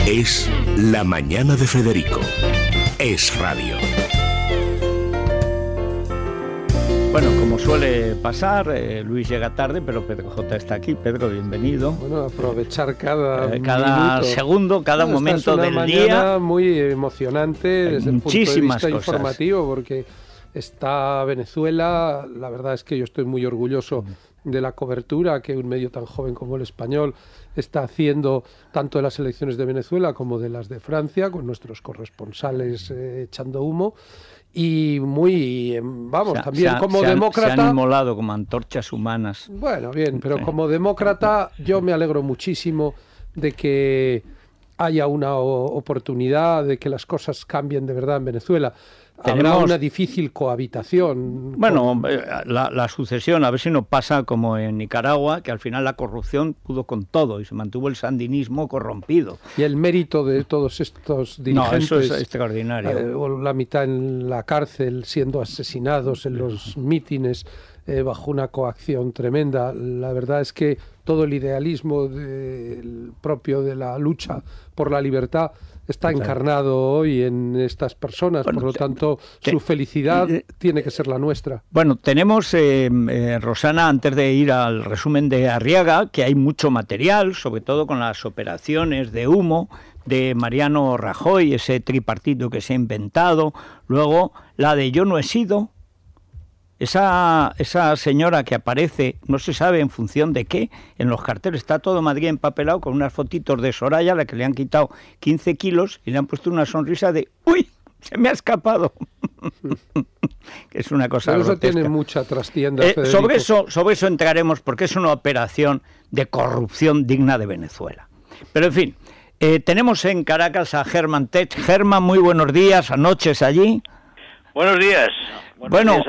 Es La Mañana de Federico. Es radio. Bueno, como suele pasar, Luis llega tarde, pero Pedro J. está aquí. Pedro, bienvenido. Bueno, aprovechar cada segundo, cada momento del día. Es una mañana muy emocionante desde el punto de vista informativo, porque está Venezuela. La verdad es que yo estoy muy orgulloso de la cobertura que un medio tan joven como El Español está haciendo, tanto de las elecciones de Venezuela como de las de Francia, con nuestros corresponsales echando humo. Y muy, también como demócrata... Se han inmolado como antorchas humanas. Bueno, bien, pero como demócrata yo me alegro muchísimo de que haya una oportunidad, de que las cosas cambien de verdad en Venezuela. Habrá una difícil cohabitación. Bueno, la sucesión, a ver si no pasa como en Nicaragua, que al final la corrupción pudo con todo y se mantuvo el sandinismo corrompido. Y el mérito de todos estos dirigentes... No, eso es extraordinario. La mitad en la cárcel, siendo asesinados en los mítines, bajo una coacción tremenda. La verdad es que todo el idealismo propio de la lucha por la libertad está encarnado hoy en estas personas, bueno, por lo tanto su felicidad tiene que ser la nuestra. Bueno, tenemos, Rosana, antes de ir al resumen de Arriaga, que hay mucho material, sobre todo con las operaciones de humo de Mariano Rajoy, ese tripartito que se ha inventado, luego la de Yo no he sido, esa señora que aparece, no se sabe en función de qué, en los carteles, está todo Madrid empapelado con unas fotitos de Soraya, a la que le han quitado 15 kilos y le han puesto una sonrisa de ¡uy! ¡Se me ha escapado! Que es una cosa grotesca. Eso tiene mucha trastienda, sobre eso entraremos, porque es una operación de corrupción digna de Venezuela. Pero en fin, tenemos en Caracas a Germán Tech. Germán, muy buenos días, noches allí. Buenos días. Bueno,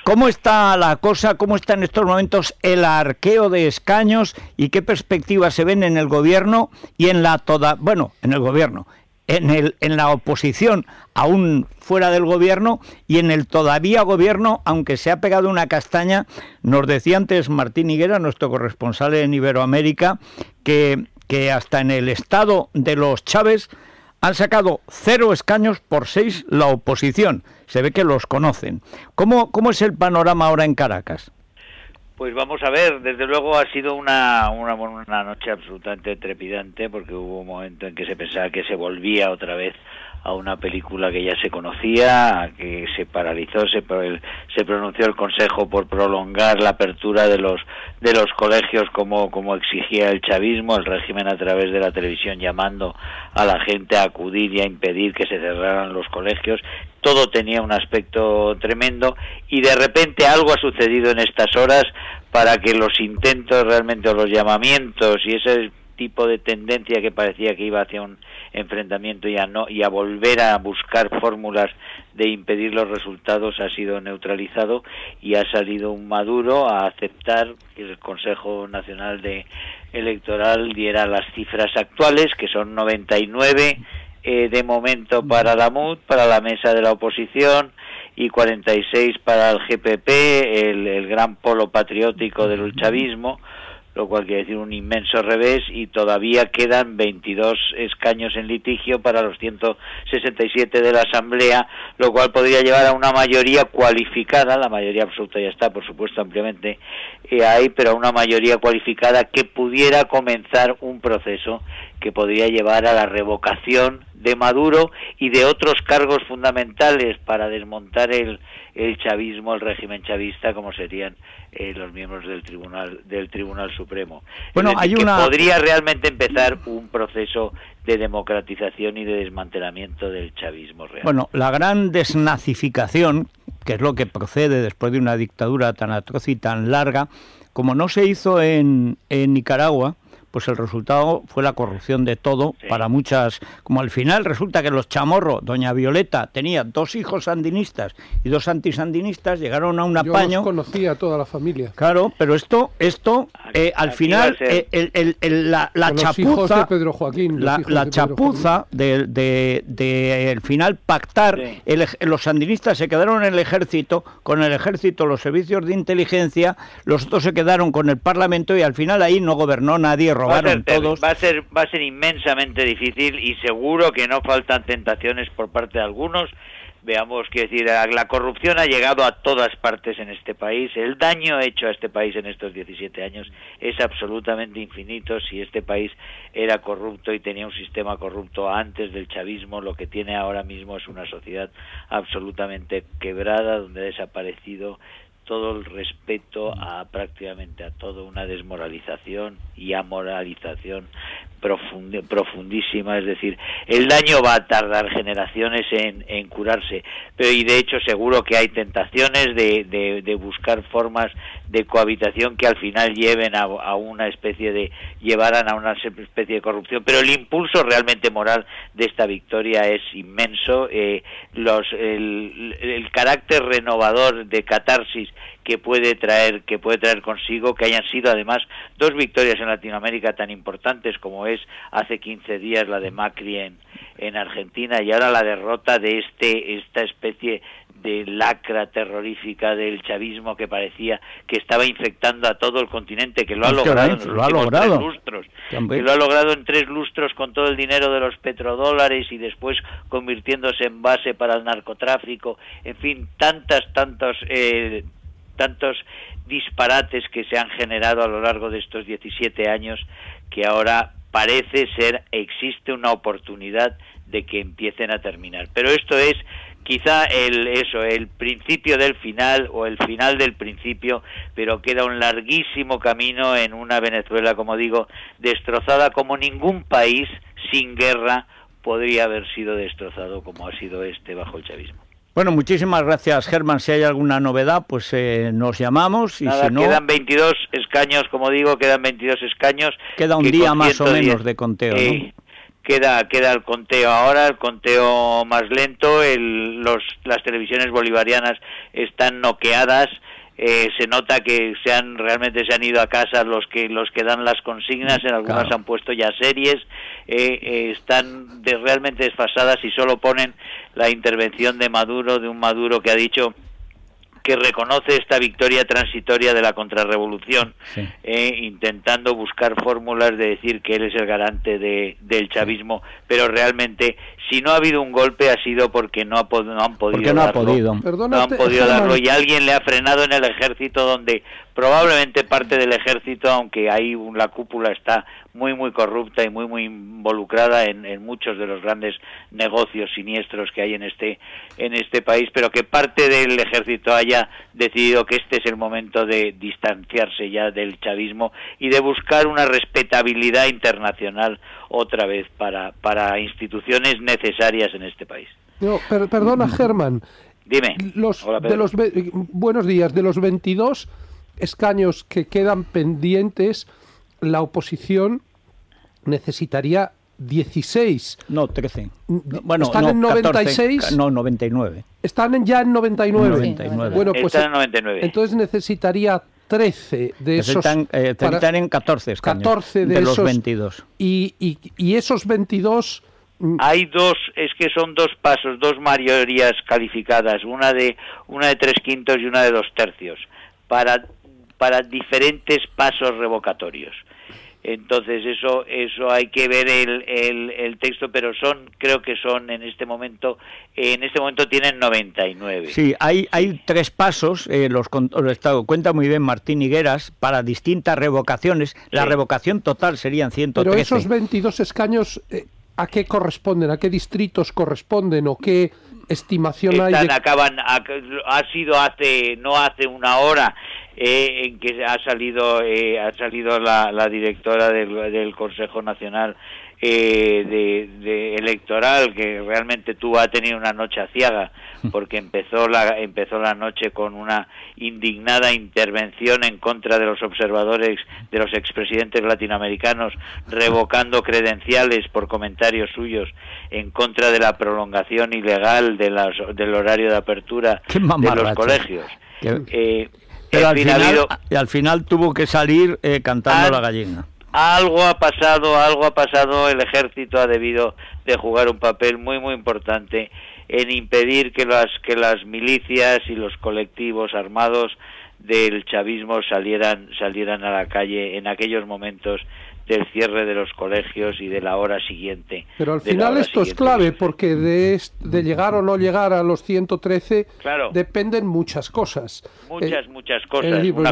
¿cómo está la cosa? ¿Cómo está en estos momentos el arqueo de escaños y qué perspectivas se ven en el gobierno y en la en el gobierno, en la oposición aún fuera del gobierno y en el todavía gobierno, aunque se ha pegado una castaña? Nos decía antes Martín Higuera, nuestro corresponsal en Iberoamérica, que hasta en el estado de los Chávez han sacado 0 escaños por 6 la oposición. Se ve que los conocen. ¿Cómo es el panorama ahora en Caracas? Pues vamos a ver, desde luego ha sido una noche absolutamente trepidante, porque hubo un momento en que se pensaba que se volvía otra vez a una película que ya se conocía, que se paralizó, se pronunció el Consejo por prolongar la apertura de los colegios como exigía el chavismo, el régimen a través de la televisión llamando a la gente a acudir y a impedir que se cerraran los colegios. Todo tenía un aspecto tremendo y de repente algo ha sucedido en estas horas para que los intentos realmente, o los llamamientos y ese tipo de tendencia que parecía que iba hacia un enfrentamiento y a volver a buscar fórmulas de impedir los resultados ha sido neutralizado y ha salido un Maduro a aceptar que el Consejo Nacional Electoral diera las cifras actuales, que son 99 de momento para la MUD, para la mesa de la oposición, y 46 para el GPP, el gran polo patriótico del chavismo, lo cual quiere decir un inmenso revés, y todavía quedan 22 escaños en litigio para los 167 de la Asamblea, lo cual podría llevar a una mayoría cualificada. La mayoría absoluta ya está, por supuesto, ampliamente ahí, pero a una mayoría cualificada que pudiera comenzar un proceso que podría llevar a la revocación de Maduro y de otros cargos fundamentales para desmontar el chavismo, el régimen chavista, como serían los miembros del Tribunal Supremo. Bueno, podría realmente empezar un proceso de democratización y de desmantelamiento del chavismo real. Bueno, la gran desnazificación, que es lo que procede después de una dictadura tan atroz y tan larga, como no se hizo en Nicaragua, pues el resultado fue la corrupción de todo, sí. Para muchas, como al final resulta que los chamorros, doña Violeta tenía 2 hijos sandinistas y 2 antisandinistas, llegaron a un apaño. Yo los conocía a toda la familia. Claro, pero esto al final la chapuza de Pedro Joaquín, la chapuza de el final pactar, sí. Los sandinistas se quedaron en el ejército, con el ejército los servicios de inteligencia, los otros se quedaron con el parlamento y al final ahí no gobernó nadie. robaron todos. Va a ser inmensamente difícil y seguro que no faltan tentaciones por parte de algunos. Veamos, quiero decir, la corrupción ha llegado a todas partes en este país. El daño hecho a este país en estos 17 años es absolutamente infinito. Si este país era corrupto y tenía un sistema corrupto antes del chavismo, lo que tiene ahora mismo es una sociedad absolutamente quebrada, donde ha desaparecido todo el respeto a prácticamente a todo, una desmoralización y amoralización profundísima. Es decir, el daño va a tardar generaciones en curarse, pero y de hecho seguro que hay tentaciones de buscar formas de cohabitación que al final lleven a una especie de llevaran a una especie de corrupción, pero el impulso realmente moral de esta victoria es inmenso. El carácter renovador de catarsis que puede traer consigo que hayan sido además dos victorias en Latinoamérica tan importantes como es hace 15 días la de Macri en Argentina y ahora la derrota de esta especie de lacra terrorífica del chavismo que parecía que estaba infectando a todo el continente, que lo ha logrado en los últimos 3 lustros, que lo ha logrado en 3 lustros con todo el dinero de los petrodólares y después convirtiéndose en base para el narcotráfico, en fin, tantos disparates que se han generado a lo largo de estos 17 años que ahora parece ser, existe una oportunidad de que empiecen a terminar. Pero esto es quizá el principio del final o el final del principio, pero queda un larguísimo camino en una Venezuela, como digo, destrozada como ningún país sin guerra podría haber sido destrozado como ha sido este bajo el chavismo. Bueno, muchísimas gracias, Germán. Si hay alguna novedad, pues nos llamamos. Y nada, si no, quedan 22 escaños, como digo, quedan 22 escaños. Queda un día más o menos de conteo, ¿no? Queda el conteo ahora, el conteo más lento. Las televisiones bolivarianas están noqueadas. Se nota que realmente se han ido a casa los que dan las consignas, en algunas han puesto ya series, están realmente desfasadas y solo ponen la intervención de un Maduro que ha dicho que reconoce esta victoria transitoria de la contrarrevolución, sí. Intentando buscar fórmulas de decir que él es el garante del chavismo, pero realmente si no ha habido un golpe ha sido porque no han podido darlo y alguien le ha frenado en el ejército, donde probablemente parte del ejército, aunque ahí la cúpula está muy corrupta y muy involucrada en muchos de los grandes negocios siniestros que hay en este país, pero que parte del ejército haya decidido que este es el momento de distanciarse ya del chavismo y de buscar una respetabilidad internacional otra vez para instituciones necesarias en este país. No, perdona, Germán. Dime. Hola, buenos días. De los 22 escaños que quedan pendientes, la oposición necesitaría 16. No, 13. Bueno, ¿están en 96? 14, no, 99. ¿Están ya en 99? 99. Bueno, pues están en 99. Entonces necesitaría 13 de esos. Necesitan en 14 escaños. 14 de los esos 22. Y esos 22... Hay son dos pasos, dos mayorías calificadas, una de 3/5 y una de 2/3, para diferentes pasos revocatorios. Entonces eso hay que ver el texto, pero creo que son en este momento tienen 99. Sí, hay 3 pasos, los cuenta muy bien Martín Higueras, para distintas revocaciones. La revocación total serían 113. Pero esos 22 escaños, ¿a qué corresponden? ¿A qué distritos corresponden? ¿O qué estimación hay? Ha sido no hace una hora en que ha salido la directora del Consejo Nacional electoral, que realmente ha tenido una noche aciaga, porque empezó la noche con una indignada intervención en contra de los observadores, de los expresidentes latinoamericanos, revocando credenciales por comentarios suyos en contra de la prolongación ilegal del horario de apertura de los colegios. Pero al final tuvo que salir cantando la gallina. Algo ha pasado, el ejército ha debido de jugar un papel muy importante en impedir que las milicias y los colectivos armados del chavismo salieran a la calle en aquellos momentos del cierre de los colegios y de la hora siguiente. Pero al final esto es clave, porque de llegar o no llegar a los 113 dependen muchas cosas. Muchas cosas. Decir, pues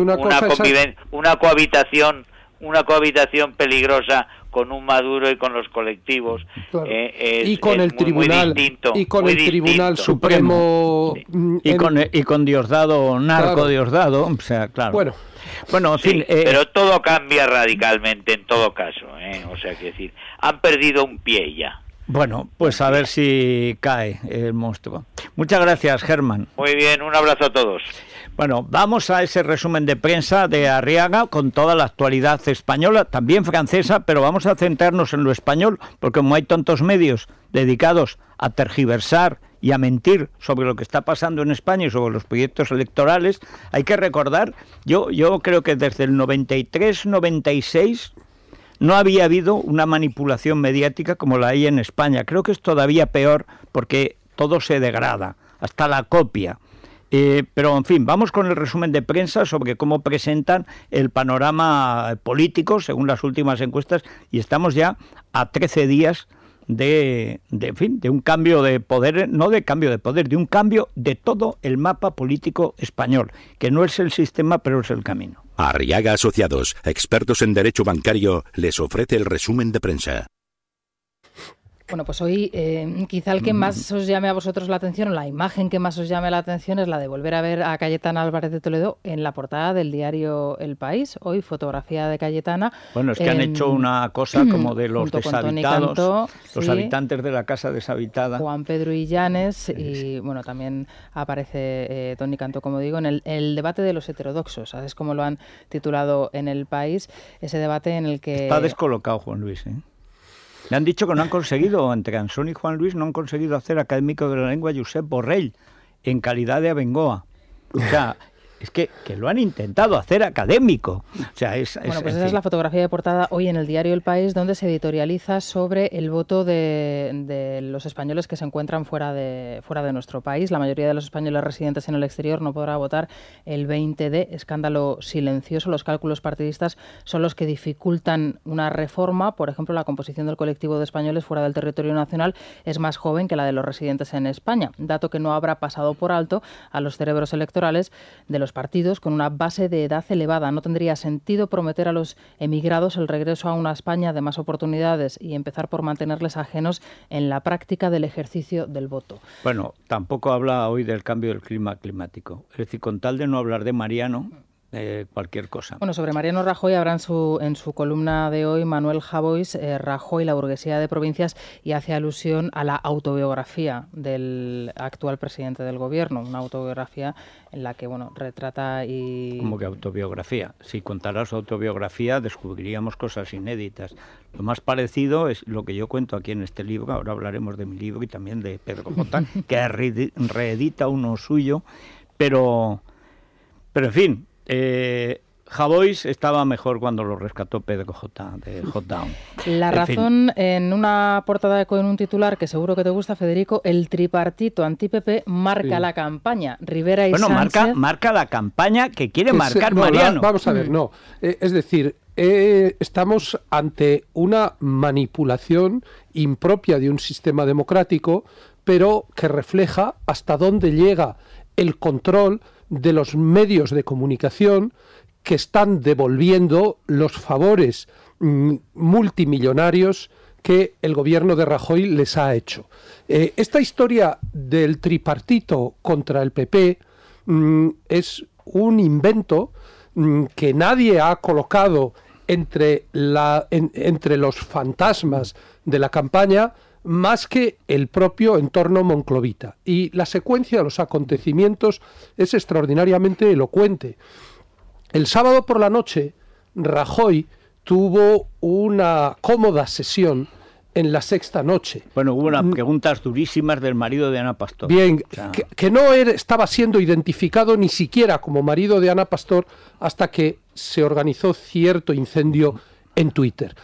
una cohabitación peligrosa con un Maduro y con los colectivos, y con el tribunal Tribunal Supremo y con Diosdado, Diosdado, o sea, claro. Bueno, en fin, pero todo cambia radicalmente en todo caso, o sea, que decir, han perdido un pie ya. Bueno, pues a ver si cae el monstruo. Muchas gracias, Germán. Muy bien, un abrazo a todos. Bueno, vamos a ese resumen de prensa de Arriaga con toda la actualidad española, también francesa, pero vamos a centrarnos en lo español, porque como hay tantos medios dedicados a tergiversar y a mentir sobre lo que está pasando en España y sobre los proyectos electorales, hay que recordar, yo creo que desde el 93-96 no había habido una manipulación mediática como la hay en España. Creo que es todavía peor porque todo se degrada, hasta la copia. Pero, en fin, vamos con el resumen de prensa sobre cómo presentan el panorama político según las últimas encuestas, y estamos ya a 13 días de un cambio de poder, no de cambio de poder, de un cambio de todo el mapa político español, que no es el sistema, pero es el camino. Arriaga Asociados, expertos en derecho bancario, les ofrece el resumen de prensa. Bueno, pues hoy quizá el que más os llame a vosotros la atención, o la imagen que más os llame la atención, es la de volver a ver a Cayetana Álvarez de Toledo en la portada del diario El País. Hoy fotografía de Cayetana. Bueno, es que han hecho una cosa como de los deshabitados, los habitantes de la casa deshabitada. Juan Pedro Illanes y bueno, también aparece Toni Cantó, como digo, en el debate de los heterodoxos. ¿Sabes cómo lo han titulado en El País? Ese debate en el que... Está descolocado Juan Luis, ¿eh? Le han dicho que no han conseguido, entre Ansón y Juan Luis, no han conseguido hacer académico de la lengua Josep Borrell en calidad de Abengoa. O sea, es que lo han intentado hacer académico. O sea, bueno, pues esa es la fotografía de portada hoy en el diario El País, donde se editorializa sobre el voto de los españoles que se encuentran fuera de nuestro país. La mayoría de los españoles residentes en el exterior no podrá votar el 20D. Escándalo silencioso. Los cálculos partidistas son los que dificultan una reforma. Por ejemplo, la composición del colectivo de españoles fuera del territorio nacional es más joven que la de los residentes en España, dato que no habrá pasado por alto a los cerebros electorales de los partidos con una base de edad elevada. No tendría sentido prometer a los emigrados el regreso a una España de más oportunidades y empezar por mantenerles ajenos en la práctica del ejercicio del voto. Bueno, tampoco habla hoy del cambio del clima climático. Es decir, con tal de no hablar de Mariano, cualquier cosa. Bueno, sobre Mariano Rajoy habrá en su columna de hoy Manuel Javois, Rajoy, la burguesía de provincias, y hace alusión a la autobiografía del actual presidente del gobierno, una autobiografía en la que, bueno, retrata y... ¿Cómo que autobiografía? Si contara su autobiografía descubriríamos cosas inéditas. Lo más parecido es lo que yo cuento aquí en este libro, ahora hablaremos de mi libro y también de Pedro J, que reedita uno suyo, pero en fin... Javois estaba mejor cuando lo rescató Pedro J. de J-Down. La Razón, en una portada con un titular que seguro que te gusta, Federico, el tripartito anti-PP marca la campaña. Rivera y Sánchez... marca la campaña que quiere marcar Mariano. Vamos a ver, no. Es decir, estamos ante una manipulación impropia de un sistema democrático, pero que refleja hasta dónde llega el control de los medios de comunicación que están devolviendo los favores multimillonarios que el gobierno de Rajoy les ha hecho. Esta historia del tripartito contra el PP es un invento que nadie ha colocado entre los fantasmas de la campaña, más que el propio entorno monclovita. Y la secuencia de los acontecimientos es extraordinariamente elocuente. El sábado por la noche, Rajoy tuvo una cómoda sesión en La Sexta Noche. Bueno, hubo unas preguntas durísimas del marido de Ana Pastor. Bien, o sea, que no estaba siendo identificado ni siquiera como marido de Ana Pastor hasta que se organizó cierto incendio en Twitter.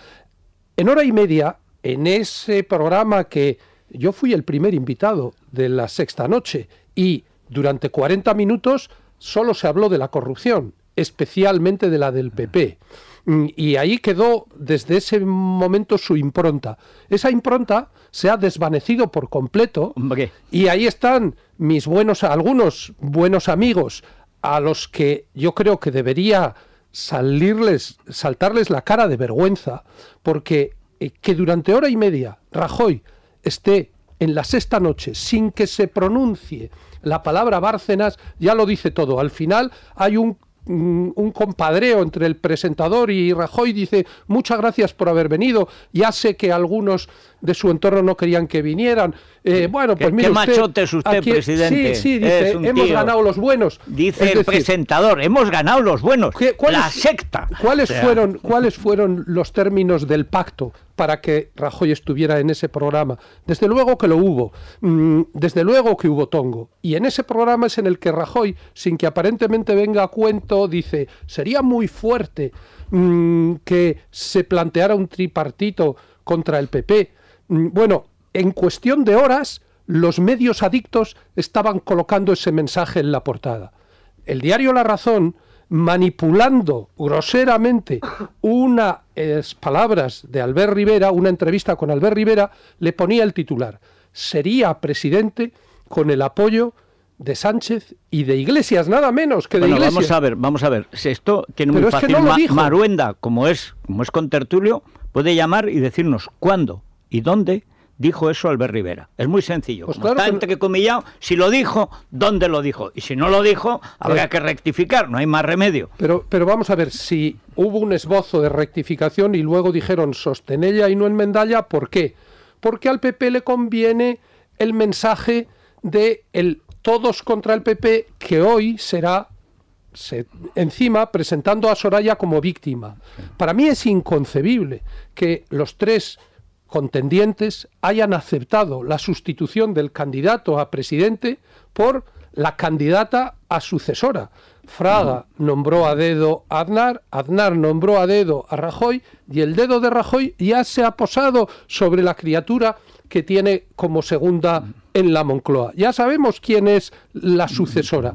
En hora y media, en ese programa que yo fui el primer invitado de La Sexta Noche, y durante 40 minutos solo se habló de la corrupción, especialmente de la del PP. Y ahí quedó desde ese momento su impronta. Esa impronta se ha desvanecido por completo. ¿Qué? Y ahí están algunos buenos amigos a los que yo creo que debería saltarles la cara de vergüenza, porque que durante hora y media Rajoy esté en La Sexta Noche sin que se pronuncie la palabra Bárcenas, ya lo dice todo. Al final hay un compadreo entre el presentador y Rajoy. Dice: muchas gracias por haber venido, ya sé que algunos de su entorno no querían que vinieran. Bueno, pues mire, qué machote es usted, aquí, presidente. Sí, dice, hemos ganado los buenos. Dice el presentador, hemos ganado los buenos. La secta. ¿Cuáles fueron los términos del pacto para que Rajoy estuviera en ese programa? Desde luego que lo hubo. Desde luego que hubo tongo. Y en ese programa es en el que Rajoy, sin que aparentemente venga a cuento, dice: sería muy fuerte que se planteara un tripartito contra el PP. Bueno, en cuestión de horas, los medios adictos estaban colocando ese mensaje en la portada. El diario La Razón, manipulando groseramente unas palabras de Albert Rivera, una entrevista con Albert Rivera, le ponía el titular: sería presidente con el apoyo de Sánchez y de Iglesias, nada menos que de Iglesias. Vamos a ver. Si esto tiene muy fácil. Es que no lo dijo. Maruenda, como es contertulio, puede llamar y decirnos cuándo y dónde dijo eso Albert Rivera. Es muy sencillo. Pues como claro, está entrecomillado, si lo dijo, ¿dónde lo dijo? Y si no lo dijo, habrá que rectificar, no hay más remedio. Pero vamos a ver, si hubo un esbozo de rectificación y luego dijeron sostenella y no enmendalla, ¿por qué? Porque al PP le conviene el mensaje de el todos contra el PP, que hoy será encima presentando a Soraya como víctima. Para mí es inconcebible que los tres contendientes hayan aceptado la sustitución del candidato a presidente por la candidata a sucesora. Fraga nombró a dedo a Aznar, Aznar nombró a dedo a Rajoy, y el dedo de Rajoy ya se ha posado sobre la criatura que tiene como segunda en la Moncloa. Ya sabemos quién es la sucesora.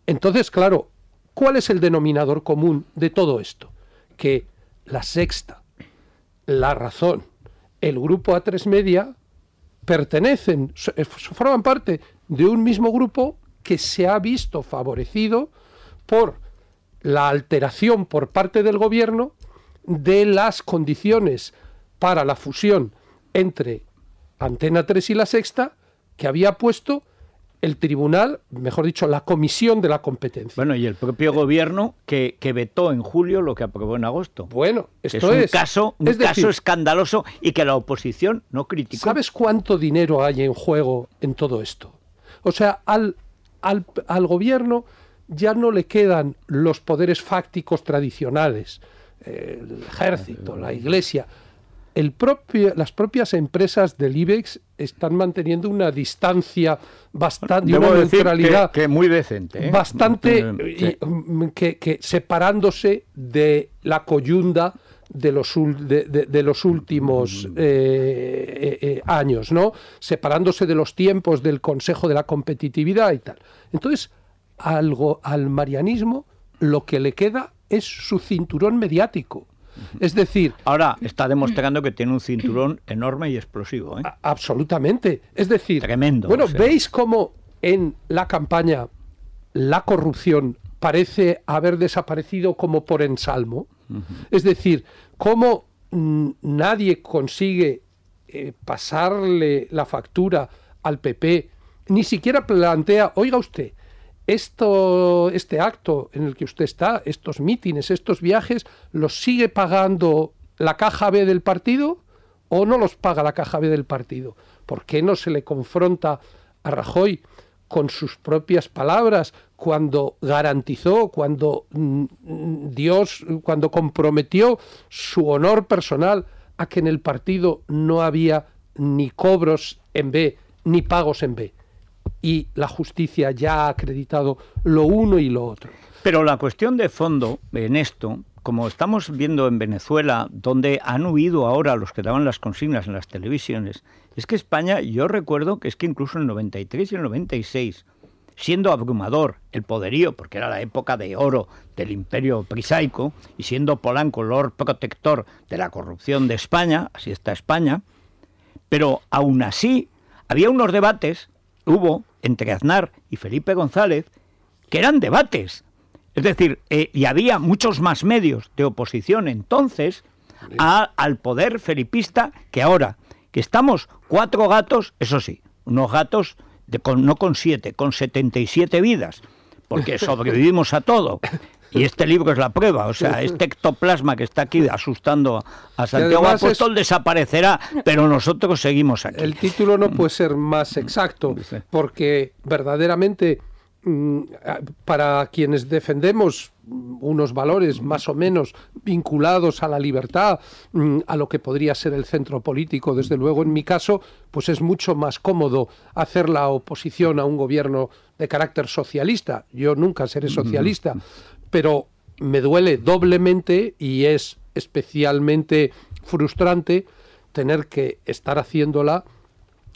Entonces, claro, ¿cuál es el denominador común de todo esto? Que La Sexta, La Razón, el grupo A3 Media forman parte de un mismo grupo que se ha visto favorecido por la alteración por parte del gobierno de las condiciones para la fusión entre Antena 3 y La Sexta, que había puesto el tribunal, mejor dicho, la comisión de la competencia. Bueno, y el propio gobierno que vetó en julio lo que aprobó en agosto. Bueno, esto es un caso escandaloso y que la oposición no criticó. ¿Sabes cuánto dinero hay en juego en todo esto? O sea, al gobierno ya no le quedan los poderes fácticos tradicionales, el ejército, la iglesia. Las propias empresas del IBEX están manteniendo una distancia bastante, una neutralidad que muy decente, bastante, que separándose de la coyunda de los últimos años, ¿no? Separándose de los tiempos del Consejo de la Competitividad y tal. Entonces, al marianismo lo que le queda es su cinturón mediático. Es decir... Ahora está demostrando que tiene un cinturón enorme y explosivo, ¿eh? Absolutamente. Es decir... Tremendo. Bueno, ¿veis cómo en la campaña la corrupción parece haber desaparecido como por ensalmo? Es decir, cómo nadie consigue pasarle la factura al PP, ni siquiera plantea, oiga usted, este acto en el que usted está, estos mítines, estos viajes, ¿los sigue pagando la caja B del partido o no los paga la caja B del partido? ¿Por qué no se le confronta a Rajoy con sus propias palabras cuando garantizó, cuando comprometió su honor personal a que en el partido no había ni cobros en B ni pagos en B? Y la justicia ya ha acreditado lo uno y lo otro. Pero la cuestión de fondo en esto, como estamos viendo en Venezuela, donde han huido ahora los que daban las consignas en las televisiones, es que España, yo recuerdo que es que incluso en el 93 y el 96, siendo abrumador el poderío, porque era la época de oro del imperio prisaico, y siendo Polanco Lord Protector de la corrupción de España, así está España, pero aún así había unos debates, hubo, entre Aznar y Felipe González, que eran debates. Es decir, y había muchos más medios de oposición entonces al poder felipista que ahora, que estamos 4 gatos, eso sí, unos gatos no con 7, con 77 vidas, porque sobrevivimos a todo. Y este libro es la prueba, o sea, este ectoplasma que está aquí asustando a Santiago Apóstol desaparecerá, pero nosotros seguimos aquí. El título no puede ser más exacto, porque verdaderamente para quienes defendemos unos valores más o menos vinculados a la libertad, a lo que podría ser el centro político, desde luego en mi caso, pues es mucho más cómodo hacer la oposición a un gobierno de carácter socialista. Yo nunca seré socialista, pero me duele doblemente y es especialmente frustrante tener que estar haciéndola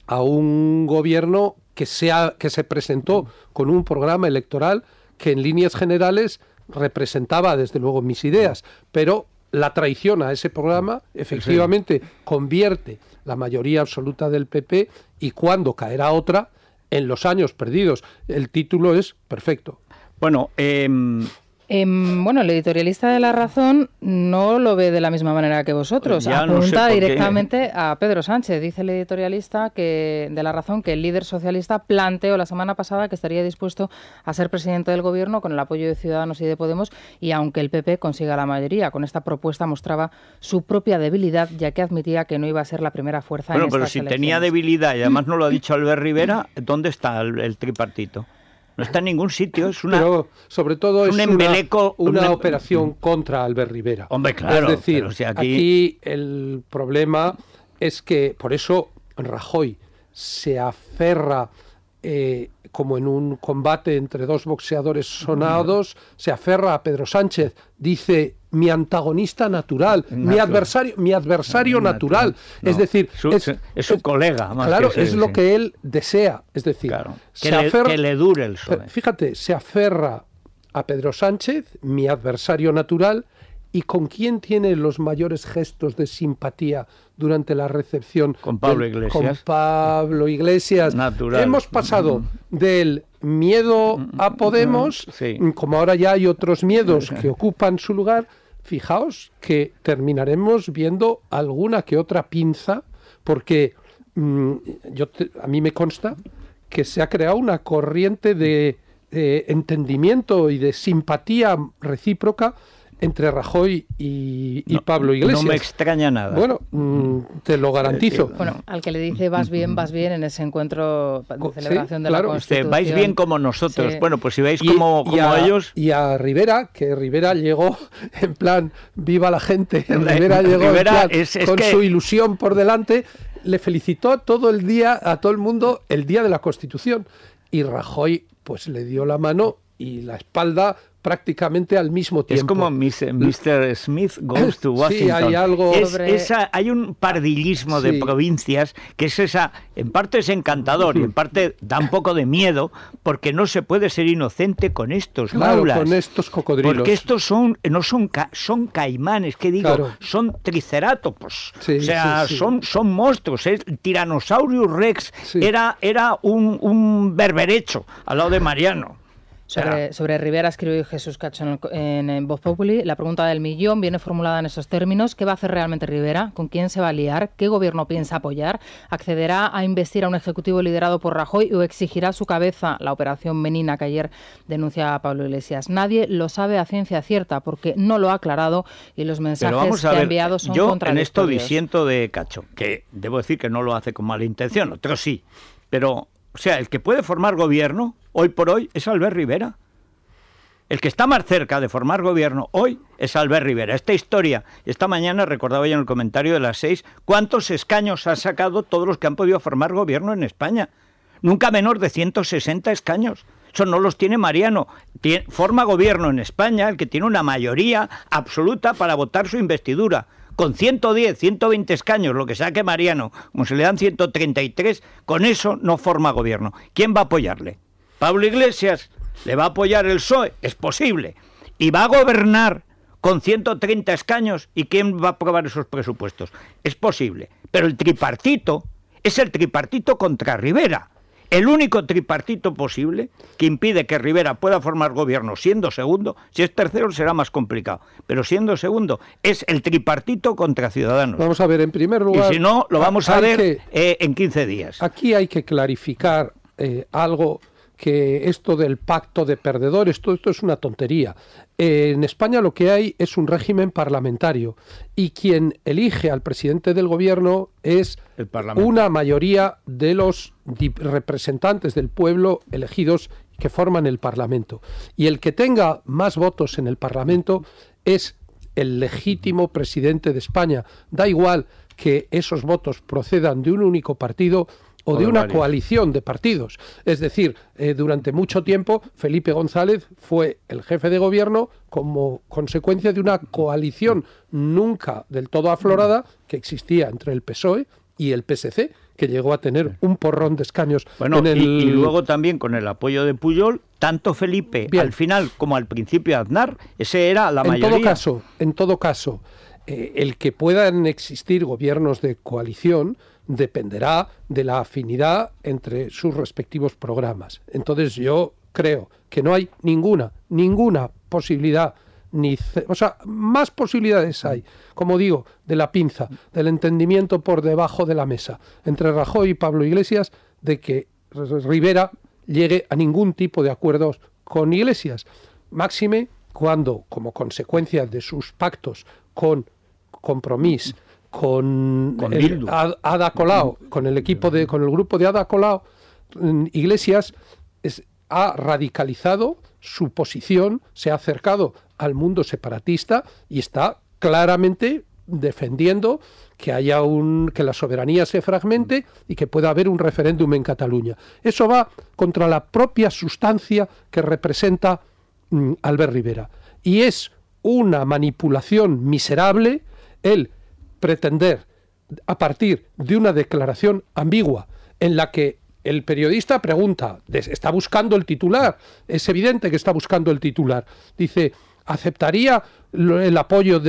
a un gobierno que se presentó con un programa electoral que en líneas generales representaba desde luego mis ideas, pero la traición a ese programa efectivamente convierte la mayoría absoluta del PP y cuando caerá otra en los años perdidos. El título es perfecto. Bueno, el editorialista de La Razón no lo ve de la misma manera que vosotros. Apunta directamente a Pedro Sánchez. Dice el editorialista de La Razón que el líder socialista planteó la semana pasada que estaría dispuesto a ser presidente del gobierno con el apoyo de Ciudadanos y de Podemos, y aunque el PP consiga la mayoría. Con esta propuesta mostraba su propia debilidad, ya que admitía que no iba a ser la primera fuerza en estas elecciones. Pero si tenía debilidad, y además no lo ha dicho Albert Rivera, ¿dónde está el tripartito? No está en ningún sitio, pero sobre todo es una operación contra Albert Rivera. Hombre, claro. Es decir, aquí el problema es que por eso Rajoy se aferra como en un combate entre dos boxeadores sonados, se aferra a Pedro Sánchez, dice mi antagonista natural, mi adversario natural. No. Es decir, es su colega. Más claro, es lo que él desea. Es decir, que le dure el sol. Fíjate, se aferra a Pedro Sánchez, mi adversario natural, y con quién tiene los mayores gestos de simpatía durante la recepción. Con Pablo Iglesias. Con Pablo Iglesias. Natural. Hemos pasado del miedo a Podemos, como ahora ya hay otros miedos que ocupan su lugar. Fijaos que terminaremos viendo alguna que otra pinza, porque a mí me consta que se ha creado una corriente de entendimiento y de simpatía recíproca entre Rajoy y Pablo Iglesias. No me extraña nada. Bueno, te lo garantizo. Bueno, al que le dice vas bien en ese encuentro de celebración de la Constitución. Vais bien como nosotros. Sí. Bueno, pues si vais como ellos... Y a Rivera, que Rivera llegó en plan, viva la gente. Rivera llegó en plan, con su ilusión por delante, le felicitó todo el día a todo el mundo el día de la Constitución. Y Rajoy pues le dio la mano y la espalda prácticamente al mismo tiempo. Es como Mr. Smith Goes to Washington. Sí, hay algo... hay un pardillismo de provincias que es en parte es encantador y en parte da un poco de miedo, porque no se puede ser inocente con estos maulas. Con estos cocodrilos. Porque estos son caimanes, ¿qué digo? Son tricerátops. Sí, son monstruos. Tyrannosaurus Rex era un berberecho al lado de Mariano. Sobre Rivera escribió Jesús Cacho en Voz Populi. La pregunta del millón viene formulada en esos términos. ¿Qué va a hacer realmente Rivera? ¿Con quién se va a liar? ¿Qué gobierno piensa apoyar? ¿Accederá a investir a un ejecutivo liderado por Rajoy o exigirá su cabeza la operación Menina que ayer denuncia a Pablo Iglesias? Nadie lo sabe a ciencia cierta porque no lo ha aclarado y los mensajes que ha enviado son contradictorios. Yo en esto disiento de Cacho, que debo decir que no lo hace con mala intención, otros sí, pero... O sea, el que puede formar gobierno, hoy por hoy, es Albert Rivera. El que está más cerca de formar gobierno hoy es Albert Rivera. Esta historia, esta mañana recordaba yo en el comentario de las 6, ¿cuántos escaños ha sacado todos los que han podido formar gobierno en España? Nunca menor de 160 escaños. Eso no los tiene Mariano. Forma gobierno en España el que tiene una mayoría absoluta para votar su investidura. Con 110, 120 escaños, lo que saque Mariano, como se le dan 133, con eso no forma gobierno. ¿Quién va a apoyarle? Pablo Iglesias le va a apoyar el PSOE, es posible, y va a gobernar con 130 escaños, ¿y quién va a aprobar esos presupuestos? Es posible, pero el tripartito es el tripartito contra Rivera, el único tripartito posible que impide que Rivera pueda formar gobierno siendo segundo. Si es tercero será más complicado, pero siendo segundo es el tripartito contra Ciudadanos. Vamos a ver, en primer lugar... Y si no, lo vamos a ver en 15 días. Aquí hay que clarificar algo, que esto del pacto de perdedores, todo esto es una tontería. En España lo que hay es un régimen parlamentario y quien elige al presidente del gobierno es una mayoría de los representantes del pueblo elegidos que forman el Parlamento. Y el que tenga más votos en el Parlamento es el legítimo presidente de España. Da igual que esos votos procedan de un único partido o de una coalición de partidos. Es decir, durante mucho tiempo Felipe González fue el jefe de gobierno como consecuencia de una coalición nunca del todo aflorada que existía entre el PSOE y el PSC, que llegó a tener un porrón de escaños. Bueno, y luego también con el apoyo de Pujol, tanto Felipe al final como al principio Aznar, ese era la mayoría. En todo caso, el que puedan existir gobiernos de coalición dependerá de la afinidad entre sus respectivos programas. Entonces yo creo que no hay ninguna posibilidad, más posibilidades hay, como digo, de la pinza, del entendimiento por debajo de la mesa entre Rajoy y Pablo Iglesias, de que Rivera llegue a ningún tipo de acuerdos con Iglesias. Máxime cuando, como consecuencia de sus pactos con Compromís, con Ada Colau, con el grupo de Ada Colau, Iglesias ha radicalizado su posición, se ha acercado al mundo separatista y está claramente defendiendo que haya que la soberanía se fragmente y que pueda haber un referéndum en Cataluña. Eso va contra la propia sustancia que representa Albert Rivera. Y es una manipulación miserable el pretender, a partir de una declaración ambigua en la que el periodista pregunta, está buscando el titular, es evidente que está buscando el titular, dice, ¿aceptaría el apoyo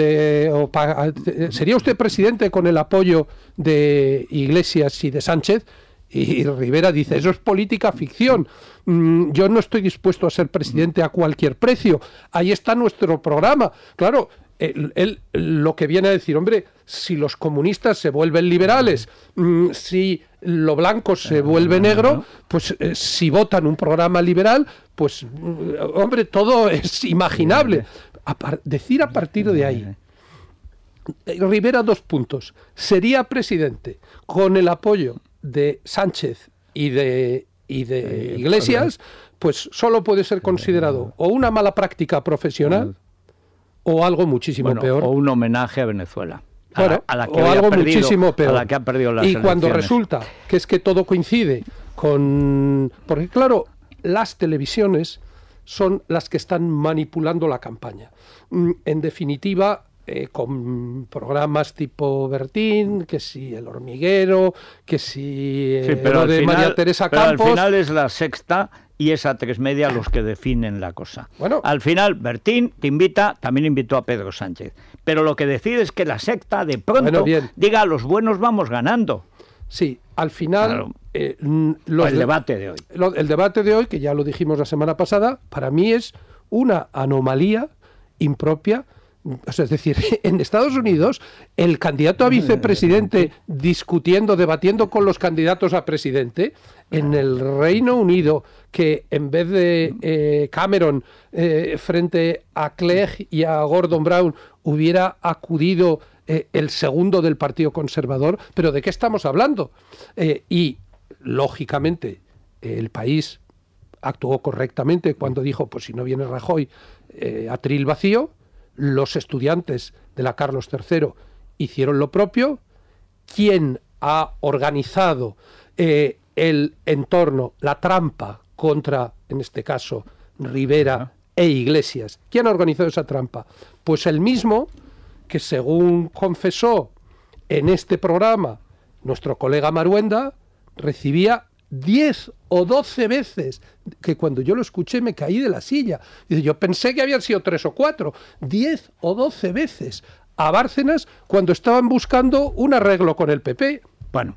sería usted presidente con el apoyo de Iglesias y de Sánchez? Y Rivera dice, eso es política ficción, yo no estoy dispuesto a ser presidente a cualquier precio, ahí está nuestro programa. Claro, él lo que viene a decir, hombre, si los comunistas se vuelven liberales, si lo blanco se vuelve negro, pues si votan un programa liberal, pues, hombre, todo es imaginable. Decir a partir de ahí, Rivera, 2 puntos, sería presidente con el apoyo de Sánchez y de Iglesias, pues solo puede ser considerado o una mala práctica profesional o algo muchísimo peor. O un homenaje a Venezuela. A la que ha perdido las elecciones. Cuando resulta que es que todo coincide con... Porque claro, las televisiones son las que están manipulando la campaña. En definitiva, con programas tipo Bertín, que si El Hormiguero, que si pero de final, María Teresa Campos... Pero al final es La Sexta y es A3 Media los que definen la cosa. Bueno, al final, Bertín también invitó a Pedro Sánchez. Pero lo que decide es que La Sexta, de pronto, diga, a los buenos vamos ganando. Sí, al final... Claro. El debate de hoy. El debate de hoy, que ya lo dijimos la semana pasada, para mí es una anomalía impropia. O sea, es decir, en Estados Unidos, el candidato a vicepresidente debatiendo con los candidatos a presidente. En el Reino Unido, que en vez de Cameron frente a Clegg y a Gordon Brown hubiera acudido el segundo del Partido Conservador. ¿Pero de qué estamos hablando? Y, lógicamente, el país actuó correctamente cuando dijo, pues si no viene Rajoy, atril vacío. Los estudiantes de la Carlos III hicieron lo propio. ¿Quién ha organizado el entorno, la trampa contra, en este caso, Rivera e Iglesias? ¿Quién ha organizado esa trampa? Pues el mismo que, según confesó en este programa nuestro colega Maruenda, recibía 10 o 12 veces, que cuando yo lo escuché me caí de la silla. Dice, yo pensé que habían sido 3 o 4, 10 o 12 veces a Bárcenas cuando estaban buscando un arreglo con el PP. Bueno,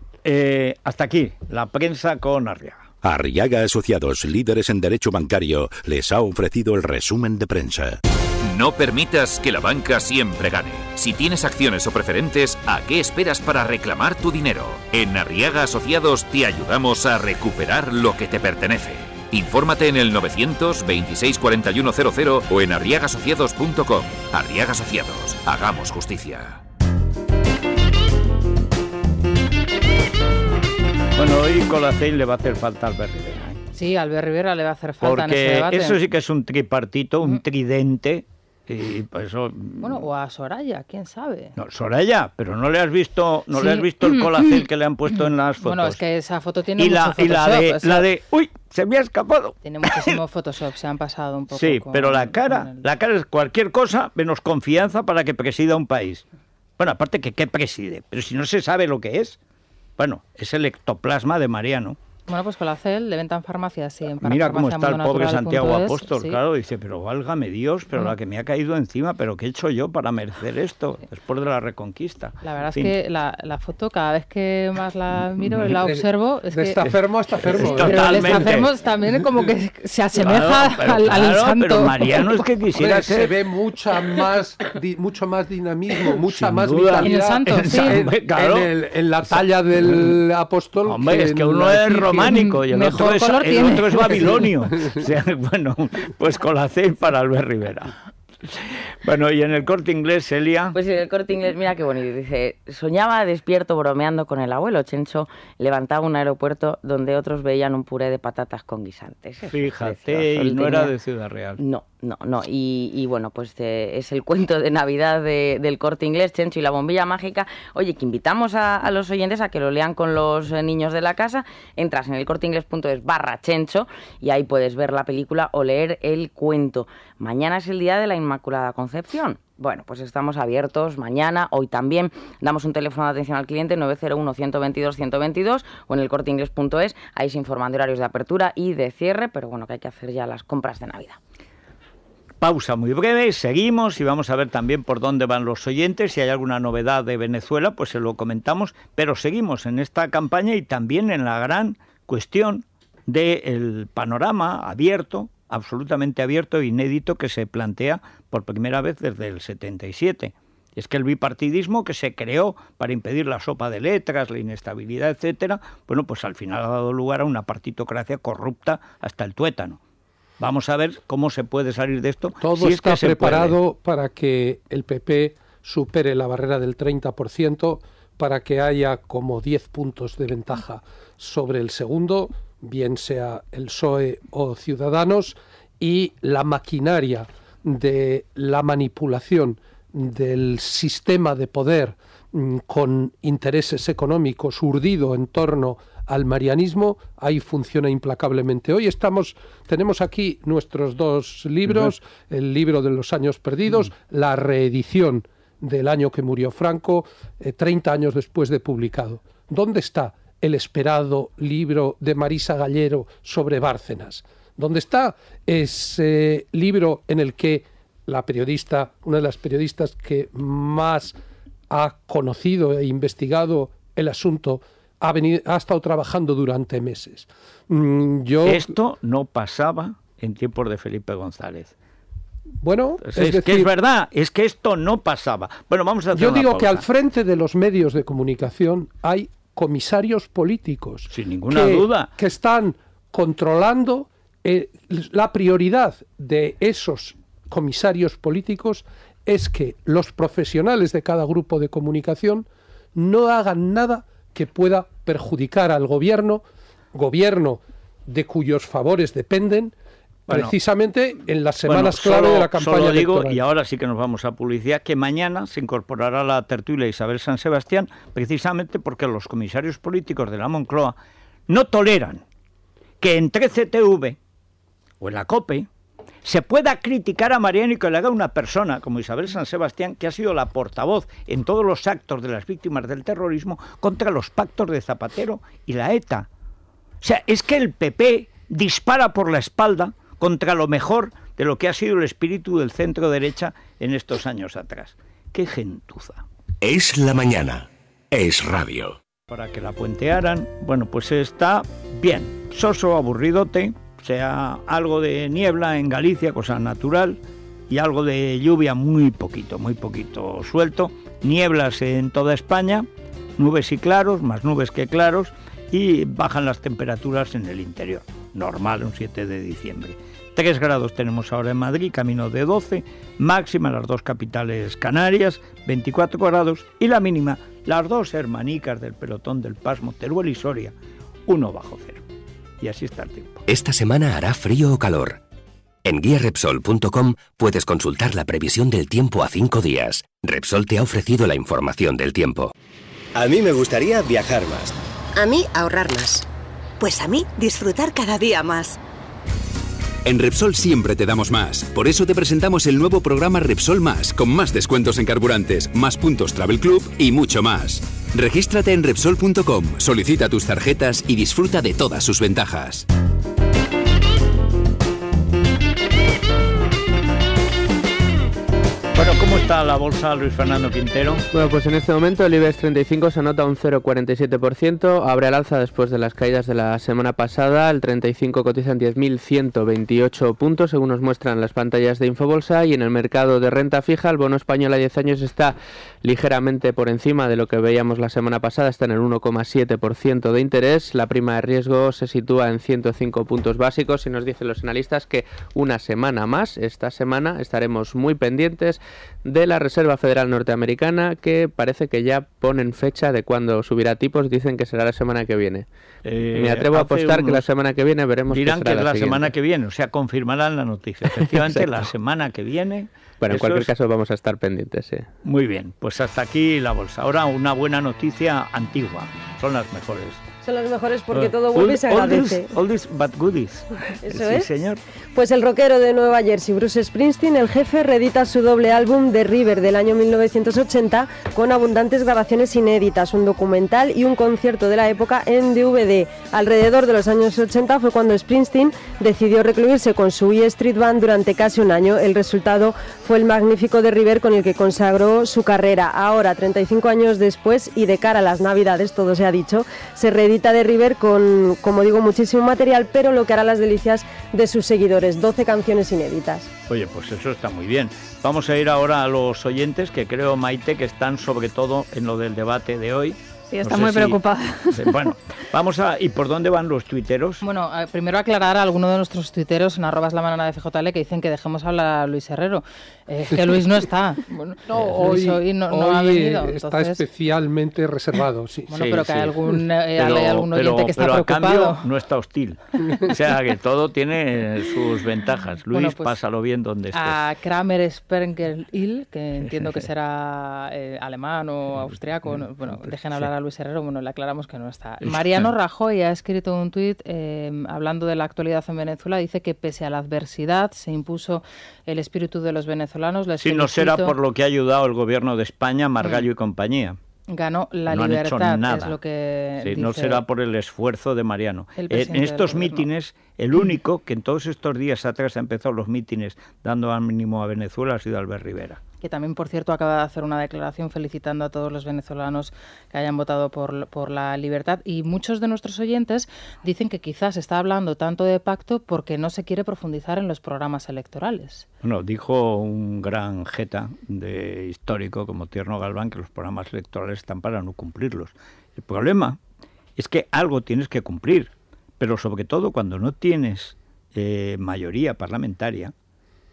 hasta aquí la prensa con Arriaga. Arriaga Asociados, líderes en derecho bancario, les ha ofrecido el resumen de prensa. No permitas que la banca siempre gane. Si tienes acciones o preferentes, ¿a qué esperas para reclamar tu dinero? En Arriaga Asociados te ayudamos a recuperar lo que te pertenece. Infórmate en el 926 4100 o en arriagasociados.com. Arriaga Asociados, hagamos justicia. Bueno, hoy Colacel le va a hacer falta a Albert Rivera. Sí, a Albert Rivera le va a hacer falta porque en ese debate. Eso sí que es un tripartito, un tridente. Y por eso, bueno, o a Soraya, quién sabe. No, Soraya, pero no le has visto, le has visto el colacel que le han puesto en las fotos. Bueno, es que esa foto tiene y mucho Photoshop. Y la de, uy, se me ha escapado. Tiene muchísimo Photoshop, se han pasado un poco. Sí, pero la cara es cualquier cosa menos confianza para que presida un país. Bueno, aparte que qué preside, pero si no se sabe lo que es. Bueno, es el ectoplasma de Mariano. Bueno, pues Colacel de venta en farmacias, sí. Mira cómo está el pobre Santiago Apóstol, sí. Claro, dice, pero válgame Dios, pero la que me ha caído encima, pero ¿qué he hecho yo para merecer esto después de la Reconquista? La verdad es que la foto, cada vez que más la miro y la observo, es que... Está enfermo, está enfermo. Pero el está enfermo también como que se asemeja al santo. Pero Mariano es que quisiera ser... Se ve mucho más dinamismo, mucha más vitalidad. En el santo, sí. En la talla del apóstol. Hombre, es que uno es románico y el otro es babilonio. O sea, bueno, pues Colacel para Albert Rivera. Bueno, y en el Corte Inglés, Celia. Pues en el Corte Inglés, mira qué bonito. Dice, soñaba despierto bromeando con el abuelo Chencho, levantaba un aeropuerto donde otros veían un puré de patatas con guisantes. Fíjate, y no era de Ciudad Real. No. Y bueno, pues es el cuento de Navidad del Corte Inglés, Chencho y la bombilla mágica. Oye, que invitamos a los oyentes a que lo lean con los niños de la casa. Entras en el corteinglés.es/Chencho y ahí puedes ver la película o leer el cuento. Mañana es el día de la Inmaculada Concepción. Bueno, pues estamos abiertos mañana, hoy también. Damos un teléfono de atención al cliente 901-122-122 o en el corteinglés.es. Ahí se informan de horarios de apertura y de cierre, pero bueno, que hay que hacer ya las compras de Navidad. Pausa muy breve, seguimos y vamos a ver también por dónde van los oyentes. Si hay alguna novedad de Venezuela, pues se lo comentamos, pero seguimos en esta campaña y también en la gran cuestión del panorama abierto, absolutamente abierto e inédito que se plantea por primera vez desde el 77. Es que el bipartidismo que se creó para impedir la sopa de letras, la inestabilidad, etcétera, bueno, pues al final ha dado lugar a una partitocracia corrupta hasta el tuétano. Vamos a ver cómo se puede salir de esto. Todo está preparado para que el PP supere la barrera del 30%, para que haya como 10 puntos de ventaja sobre el segundo, bien sea el PSOE o Ciudadanos, y la maquinaria de la manipulación del sistema de poder con intereses económicos urdido en torno al marianismo, ahí funciona implacablemente. Hoy tenemos aquí nuestros dos libros, el libro de los años perdidos, la reedición del año que murió Franco, 30 años después de publicado. ¿Dónde está el esperado libro de Marisa Gallero sobre Bárcenas? ¿Dónde está ese libro en el que la periodista, una de las periodistas que más ha conocido e investigado el asunto, ha estado trabajando durante meses? Esto no pasaba en tiempos de Felipe González. Bueno, es que es verdad, es que esto no pasaba. Bueno, vamos a hacer una pausa. Que al frente de los medios de comunicación hay comisarios políticos. Sin ninguna duda. Que están controlando la prioridad de esos comisarios políticos es que los profesionales de cada grupo de comunicación no hagan nada que pueda perjudicar al gobierno de cuyos favores dependen, precisamente en las semanas clave de la campaña electoral. Y ahora sí que nos vamos a publicidad, que mañana se incorporará a la tertulia Isabel San Sebastián, precisamente porque los comisarios políticos de la Moncloa no toleran que en 13TV o en la COPE se pueda criticar a Mariano y que le haga una persona como Isabel San Sebastián, que ha sido la portavoz en todos los actos de las víctimas del terrorismo contra los pactos de Zapatero y la ETA. O sea, es que el PP dispara por la espalda contra lo mejor de lo que ha sido el espíritu del centro derecha en estos años atrás. ¡Qué gentuza! Es la mañana. Es radio. Para que la puentearan, bueno, pues está bien, soso, aburridote, o sea, algo de niebla en Galicia, cosa natural, y algo de lluvia muy poquito suelto, nieblas en toda España, nubes y claros, más nubes que claros, y bajan las temperaturas en el interior, normal un 7 de diciembre. 3 grados tenemos ahora en Madrid, camino de 12, máxima en las 2 capitales canarias, 24 grados, y la mínima, las 2 hermanicas del pelotón del Pasmo, Teruel y Soria, 1 bajo cero. Y así está el tiempo. Esta semana hará frío o calor. En guiarepsol.com puedes consultar la previsión del tiempo a 5 días. Repsol te ha ofrecido la información del tiempo. A mí me gustaría viajar más. A mí ahorrar más. Pues a mí disfrutar cada día más. En Repsol siempre te damos más. Por eso te presentamos el nuevo programa Repsol Más, con más descuentos en carburantes, más puntos Travel Club y mucho más. Regístrate en Repsol.com, solicita tus tarjetas y disfruta de todas sus ventajas. Bueno, ¿cómo está la bolsa, Luis Fernando Quintero? Bueno, pues en este momento el IBEX 35 se anota un 0,47%, abre al alza después de las caídas de la semana pasada, el 35 cotiza en 10.128 puntos, según nos muestran las pantallas de Infobolsa, y en el mercado de renta fija el bono español a 10 años está ligeramente por encima de lo que veíamos la semana pasada, está en el 1,7% de interés, la prima de riesgo se sitúa en 105 puntos básicos y nos dicen los analistas que una semana más, esta semana estaremos muy pendientes de la Reserva Federal Norteamericana, que parece que ya ponen fecha de cuándo subirá tipos, dicen que será la semana que viene. Me atrevo a apostar que la semana que viene veremos dirán que será que es la siguiente. semana que viene, o sea, confirmarán la noticia. Efectivamente, la semana que viene. Bueno, en cualquier caso vamos a estar pendientes, sí. Muy bien, pues hasta aquí la bolsa. Ahora una buena noticia antigua, son las mejores. Son las mejores porque todo vuelve y se agradece. Oldies but goodies. Eso sí, es. Señor. Pues el rockero de Nueva Jersey, Bruce Springsteen, el jefe, reedita su doble álbum The River del año 1980 con abundantes grabaciones inéditas, un documental y un concierto de la época en DVD. Alrededor de los años 80 fue cuando Springsteen decidió recluirse con su E Street Band durante casi un año. El resultado fue el magnífico The River con el que consagró su carrera. Ahora, 35 años después y de cara a las Navidades, todo se ha dicho, se reedita The River con, como digo, muchísimo material, pero lo que hará las delicias de sus seguidores, 12 canciones inéditas. Oye, pues eso está muy bien. Vamos a ir ahora a los oyentes, que creo, Maite, que están sobre todo en lo del debate de hoy. Sí, está muy preocupada. Bueno, vamos a... ¿Y por dónde van los tuiteros? Bueno, primero aclarar a alguno de nuestros tuiteros en @lamanana de FJL que dicen que dejemos hablar a Luis Herrero. Que Luis no está. Bueno, hoy no ha venido. Está especialmente reservado, sí. Bueno, pero que hay algún oyente que está preocupado. A cambio no está hostil. O sea, que todo tiene sus ventajas. Luis, bueno, pues, pásalo bien donde estés. A Kramer Spengeril, que entiendo que será alemán o austriaco, bueno, dejen hablar a Luis Herrero, bueno, le aclaramos que no está. Mariano Rajoy ha escrito un tuit hablando de la actualidad en Venezuela, dice que pese a la adversidad se impuso el espíritu de los venezolanos. Si no será por lo que ha ayudado el gobierno de España, Margallo y compañía. Ganó la no libertad, es lo que sí, dice. No será por el esfuerzo de Mariano. En estos mítines, el único que en todos estos días atrás ha empezado los mítines dando ánimo a Venezuela ha sido Albert Rivera. Que también, por cierto, acaba de hacer una declaración felicitando a todos los venezolanos que hayan votado por la libertad. Y muchos de nuestros oyentes dicen que quizás se está hablando tanto de pacto porque no se quiere profundizar en los programas electorales. Bueno, dijo un gran jeta histórico como Tierno Galván que los programas electorales están para no cumplirlos. El problema es que algo tienes que cumplir, pero sobre todo cuando no tienes mayoría parlamentaria,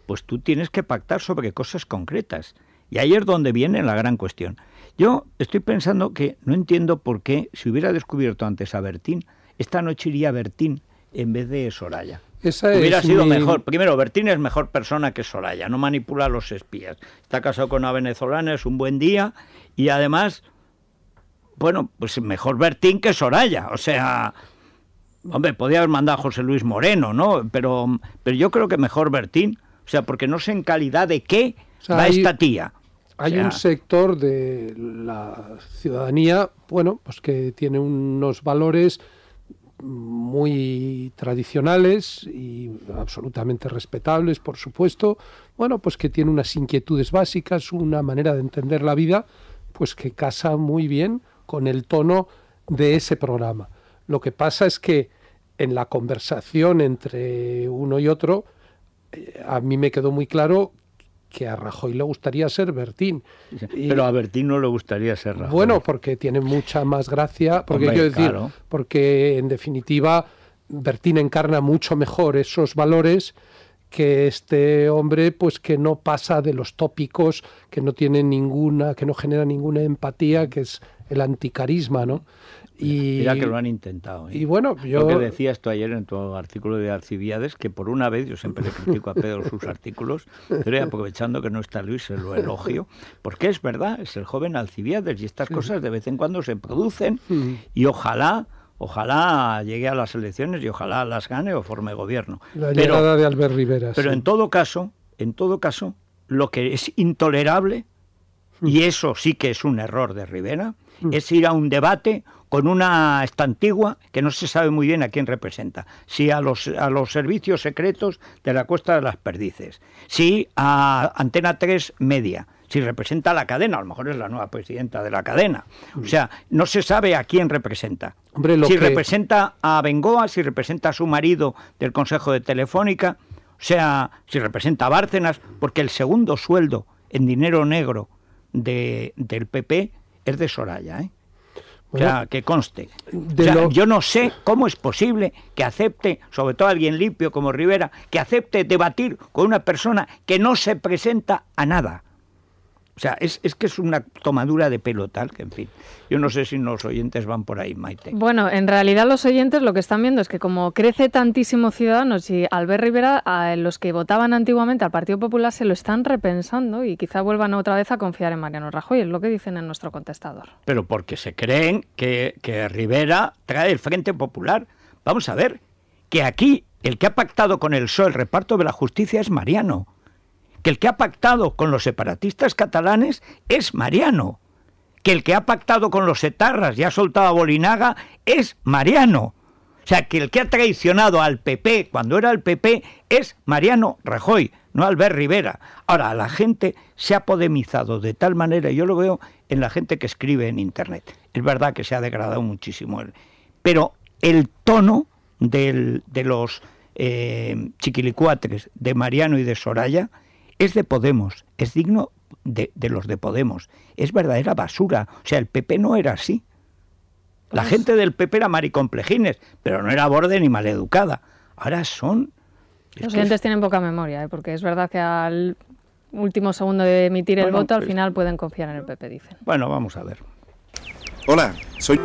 pues tú tienes que pactar sobre cosas concretas. Y ahí es donde viene la gran cuestión. Yo estoy pensando que no entiendo por qué, si hubiera descubierto antes a Bertín, esta noche iría Bertín en vez de Soraya. Hubiera sido mejor. Primero, Bertín es mejor persona que Soraya, no manipula a los espías. Está casado con una venezolana, es un buen día, y además, bueno, pues mejor Bertín que Soraya. O sea, hombre, podía haber mandado a José Luis Moreno, ¿no? Pero yo creo que mejor Bertín. O sea, porque no sé en calidad de qué va esta tía. Hay un sector de la ciudadanía, bueno, pues que tiene unos valores muy tradicionales y absolutamente respetables, por supuesto, bueno, pues que tiene unas inquietudes básicas, una manera de entender la vida, pues que casa muy bien con el tono de ese programa. Lo que pasa es que en la conversación entre uno y otro, a mí me quedó muy claro que a Rajoy le gustaría ser Bertín. Pero a Bertín no le gustaría ser Rajoy. Bueno, porque tiene mucha más gracia, porque quiero decir, claro, porque en definitiva Bertín encarna mucho mejor esos valores que este hombre, pues que no pasa de los tópicos, que no tiene ninguna, que no genera ninguna empatía, que es el anticarisma, ¿no? Y mira que lo han intentado, ¿eh? Y bueno, yo... Lo que decías tú ayer en tu artículo de Alcibiades, que por una vez, yo siempre le critico a Pedro sus artículos, pero aprovechando que no está Luis, se lo elogio, porque es verdad, es el joven Alcibiades, y estas cosas de vez en cuando se producen, y ojalá llegue a las elecciones y ojalá las gane o forme gobierno. La llegada de Albert Rivera. Pero en todo caso, lo que es intolerable, y eso sí que es un error de Rivera, es ir a un debate con una estantigua que no se sabe muy bien a quién representa. Si a los servicios secretos de la Cuesta de las Perdices, si a Antena 3 Media, si representa a la cadena, a lo mejor es la nueva presidenta de la cadena. O sea, no se sabe a quién representa. Hombre, si representa a Bengoa, si representa a su marido del Consejo de Telefónica, o sea, si representa a Bárcenas, porque el segundo sueldo en dinero negro del PP es de Soraya, ¿eh? Bueno, o sea, que conste. Yo no sé cómo es posible que acepte, sobre todo alguien limpio como Rivera, que acepte debatir con una persona que no se presenta a nada. O sea, es que es una tomadura de pelo tal que, en fin, yo no sé si los oyentes van por ahí, Maite. Bueno, en realidad los oyentes lo que están viendo es que como crece tantísimo Ciudadanos y Albert Rivera, a los que votaban antiguamente al Partido Popular se lo están repensando y quizá vuelvan otra vez a confiar en Mariano Rajoy, es lo que dicen en nuestro contestador. Pero porque se creen que Rivera trae el Frente Popular. Vamos a ver, que aquí el que ha pactado con el PSOE el reparto de la justicia es Mariano. Que el que ha pactado con los separatistas catalanes es Mariano, que el que ha pactado con los etarras y ha soltado a Bolinaga es Mariano. O sea, que el que ha traicionado al PP cuando era el PP es Mariano Rajoy, no Albert Rivera. Ahora, la gente se ha podemizado de tal manera, yo lo veo en la gente que escribe en Internet. Es verdad que se ha degradado muchísimo, pero el tono de los chiquilicuatres de Mariano y de Soraya es de Podemos, es digno de los de Podemos, es verdadera basura. O sea, el PP no era así. La gente del PP era mariconplejines, pero no era borde ni maleducada. Ahora son... Los oyentes tienen poca memoria, porque es verdad que al último segundo de emitir el voto, al final pueden confiar en el PP, dicen. Bueno, vamos a ver. Hola, soy...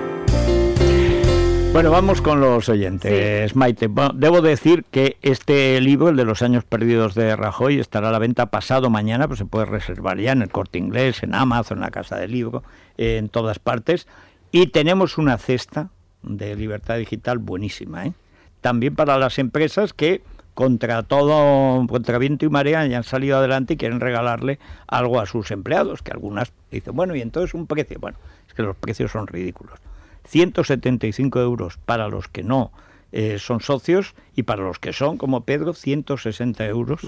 Bueno, vamos con los oyentes, sí. Maite. Bueno, debo decir que este libro, el de los años perdidos de Rajoy, estará a la venta pasado mañana, pues se puede reservar ya en el Corte Inglés, en Amazon, en la Casa del Libro, en todas partes. Y tenemos una cesta de Libertad Digital buenísima, ¿eh? También para las empresas que contra viento y marea ya han salido adelante y quieren regalarle algo a sus empleados, que algunas dicen, bueno, y entonces un precio. Bueno, es que los precios son ridículos. 175 euros para los que no son socios y para los que son, como Pedro, 160 euros.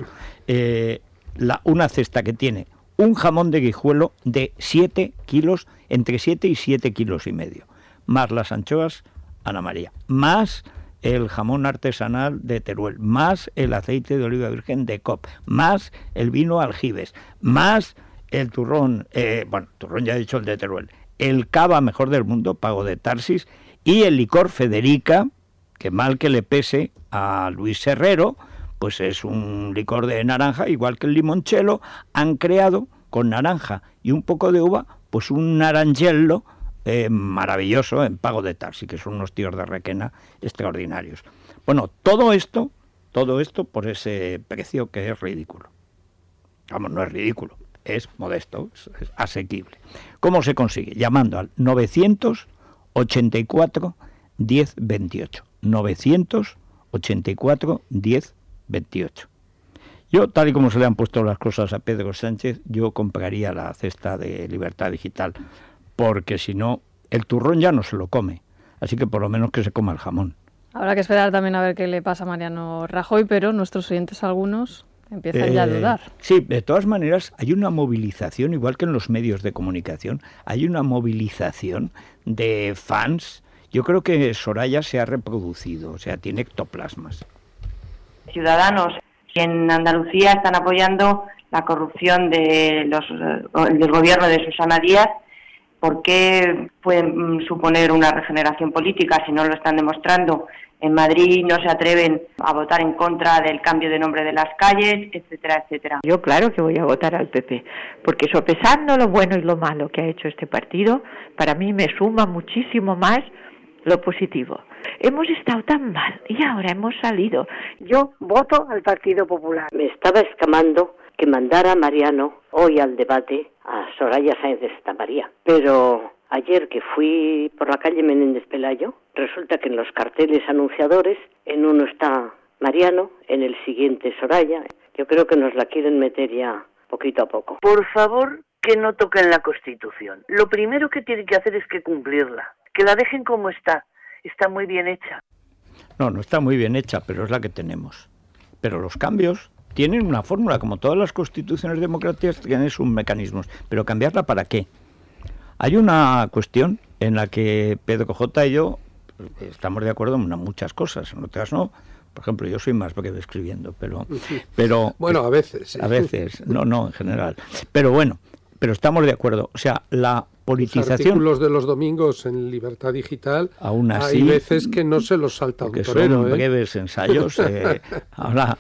Una cesta que tiene un jamón de Guijuelo de 7 kilos, entre 7 y 7 kilos y medio, más las anchoas Ana María, más el jamón artesanal de Teruel, más el aceite de oliva virgen de Coop, más el vino Aljibes, más el turrón, turrón ya he dicho, el de Teruel, el cava mejor del mundo, Pago de Tarsis, y el licor Federica, que mal que le pese a Luis Herrero, pues es un licor de naranja, igual que el limoncello. Han creado con naranja y un poco de uva, pues un naranjello maravilloso en Pago de Tarsis, que son unos tíos de Requena extraordinarios. Bueno, todo esto por ese precio que es ridículo. Vamos, no es ridículo. Es modesto, es asequible. ¿Cómo se consigue? Llamando al 984 1028. 984 1028. Yo, tal y como se le han puesto las cosas a Pedro Sánchez, yo compraría la cesta de Libertad Digital, porque si no, el turrón ya no se lo come, así que por lo menos que se coma el jamón. Habrá que esperar también a ver qué le pasa a Mariano Rajoy, pero nuestros oyentes algunos empiezan ya a dudar. Sí, de todas maneras hay una movilización, igual que en los medios de comunicación, hay una movilización de fans. Yo creo que Soraya se ha reproducido, o sea, tiene ectoplasmas. Ciudadanos que en Andalucía están apoyando la corrupción del gobierno de Susana Díaz. ¿Por qué pueden suponer una regeneración política si no lo están demostrando? En Madrid no se atreven a votar en contra del cambio de nombre de las calles, etcétera, etcétera. Yo claro que voy a votar al PP, porque sopesando lo bueno y lo malo que ha hecho este partido, para mí me suma muchísimo más lo positivo. Hemos estado tan mal y ahora hemos salido. Yo voto al Partido Popular. Me estaba escamando que mandara a Mariano hoy al debate a Soraya Sáenz de Santamaría, pero ayer que fui por la calle Menéndez Pelayo, resulta que en los carteles anunciadores, en uno está Mariano, en el siguiente Soraya. Yo creo que nos la quieren meter ya poquito a poco. Por favor, que no toquen la Constitución. Lo primero que tienen que hacer es que cumplirla, que la dejen como está. Está muy bien hecha. No está muy bien hecha, pero es la que tenemos. Pero los cambios tienen una fórmula, como todas las constituciones democráticas tienen sus mecanismos. Pero ¿cambiarla para qué? Hay una cuestión en la que Pedro J. y yo estamos de acuerdo en muchas cosas, en otras no. Por ejemplo, yo soy más breve escribiendo, pero bueno, a veces. Sí. A veces, no, en general. Pero bueno, pero estamos de acuerdo. O sea, la politización... Los artículos de los domingos en Libertad Digital, aún así, hay veces que no se los salta un torero. Son breves ensayos, ahora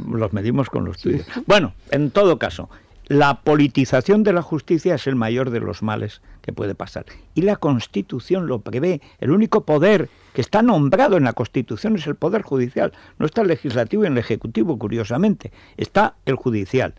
los medimos con los tuyos. Sí. Bueno, en todo caso, la politización de la justicia es el mayor de los males que puede pasar. Y la Constitución lo prevé. El único poder que está nombrado en la Constitución es el Poder Judicial. No está el Legislativo y el Ejecutivo, curiosamente. Está el Judicial.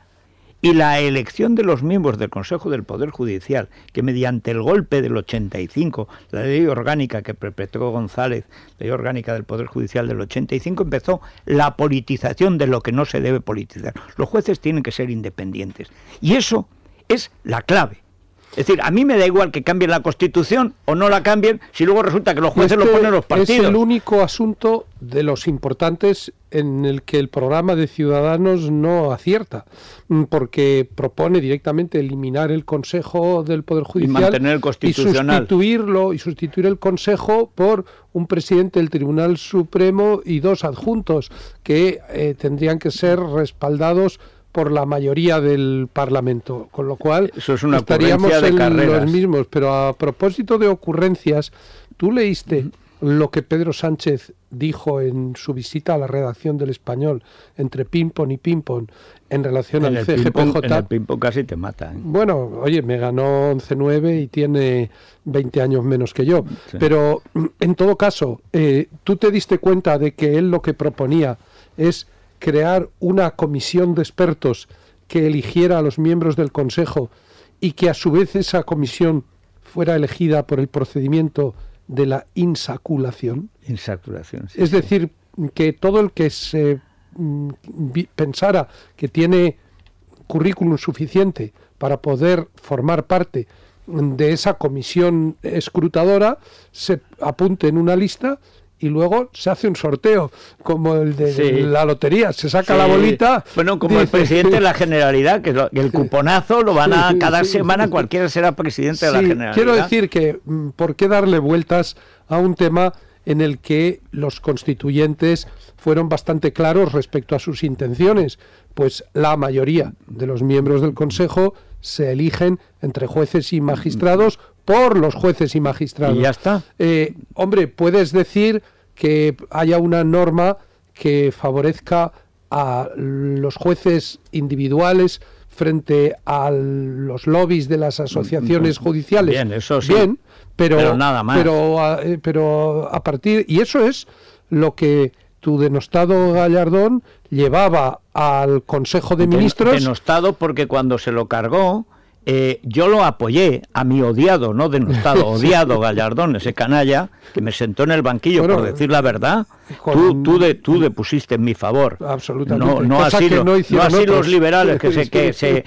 Y la elección de los miembros del Consejo del Poder Judicial, que mediante el golpe del 85, la ley orgánica que perpetró González, ley orgánica del Poder Judicial del 85, empezó la politización de lo que no se debe politizar. Los jueces tienen que ser independientes. Y eso es la clave. Es decir, a mí me da igual que cambien la Constitución o no la cambien, si luego resulta que los jueces lo ponen los partidos. Es el único asunto de los importantes en el que el programa de Ciudadanos no acierta, porque propone directamente eliminar el Consejo del Poder Judicial y mantener el Constitucional y sustituir el Consejo por un presidente del Tribunal Supremo y 2 adjuntos que tendrían que ser respaldados por la mayoría del Parlamento, con lo cual eso es una estaríamos en los mismos. Pero a propósito de ocurrencias, ¿tú leíste lo que Pedro Sánchez dijo en su visita a la redacción del Español, entre ping-pong y ping-pong, en relación al CGPJ? En el ping-pong casi te mata, ¿eh? Bueno, oye, me ganó 11-9 y tiene 20 años menos que yo. Sí. Pero, en todo caso, ¿tú te diste cuenta de que él lo que proponía es crear una comisión de expertos que eligiera a los miembros del Consejo y que a su vez esa comisión fuera elegida por el procedimiento de la insaculación? Insaculación, sí. Es decir, que todo el que se pensara que tiene currículum suficiente para poder formar parte de esa comisión escrutadora se apunte en una lista y luego se hace un sorteo, como el de la lotería, se saca la bolita. Bueno, como el presidente de la Generalidad, que el cuponazo lo van a cada semana, cualquiera será presidente de la Generalidad. Quiero decir que, ¿por qué darle vueltas a un tema en el que los constituyentes fueron bastante claros respecto a sus intenciones? Pues la mayoría de los miembros del Consejo se eligen entre jueces y magistrados por los jueces y magistrados. Y ya está. Hombre, puedes decir que haya una norma que favorezca a los jueces individuales frente a los lobbies de las asociaciones judiciales. Bien, eso sí. Bien, pero nada más. Pero a partir... Y eso es lo que tu denostado Gallardón llevaba al Consejo de Ministros. Denostado porque cuando se lo cargó, yo lo apoyé a mi odiado, no denostado, odiado Gallardón, ese canalla que me sentó en el banquillo por decir la verdad. Tú depusiste en mi favor. Absolutamente. No así los liberales que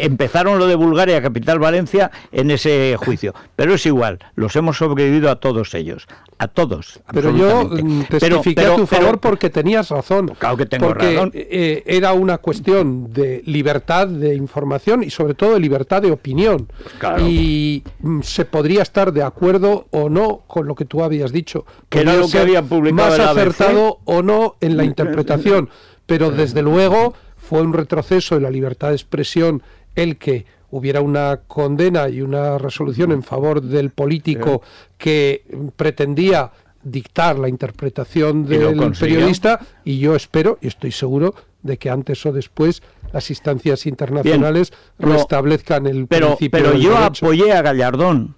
empezaron lo de Bulgaria, capital Valencia, en ese juicio. Pero es igual, los hemos sobrevivido a todos ellos. A todos. Pero yo testifiqué a tu favor porque tenías razón. Claro que tengo razón. Era una cuestión de libertad de información y sobre todo de libertad de opinión. Claro. Y se podría estar de acuerdo o no con lo que tú habías dicho. Que era lo que había publicado más acertado o no en la interpretación. Pero desde luego fue un retroceso de la libertad de expresión el que hubiera una condena y una resolución en favor del político que pretendía dictar la interpretación del periodista, y yo espero y estoy seguro de que antes o después las instancias internacionales restablezcan el principio del derecho. Pero yo apoyé a Gallardón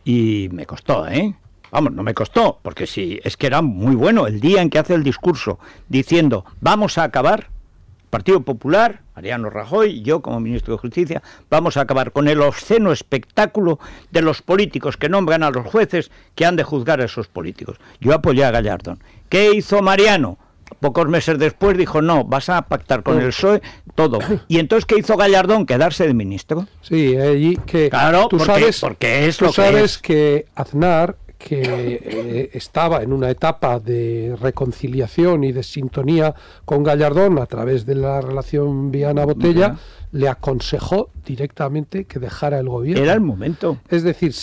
y me costó, Vamos, no me costó, porque sí, es que era muy bueno el día en que hace el discurso diciendo vamos a acabar, Partido Popular, Mariano Rajoy y yo como ministro de Justicia, vamos a acabar con el obsceno espectáculo de los políticos que nombran a los jueces que han de juzgar a esos políticos. Yo apoyé a Gallardón. ¿Qué hizo Mariano? Pocos meses después dijo, no, vas a pactar con el PSOE todo. ¿Y entonces qué hizo Gallardón? ¿Quedarse de ministro? Sí, allí que... Claro, porque es lo que es. Tú sabes que Aznar, que estaba en una etapa de reconciliación y de sintonía con Gallardón a través de la relación Viana-Botella, le aconsejó directamente que dejara el gobierno. Era el momento. Es decir,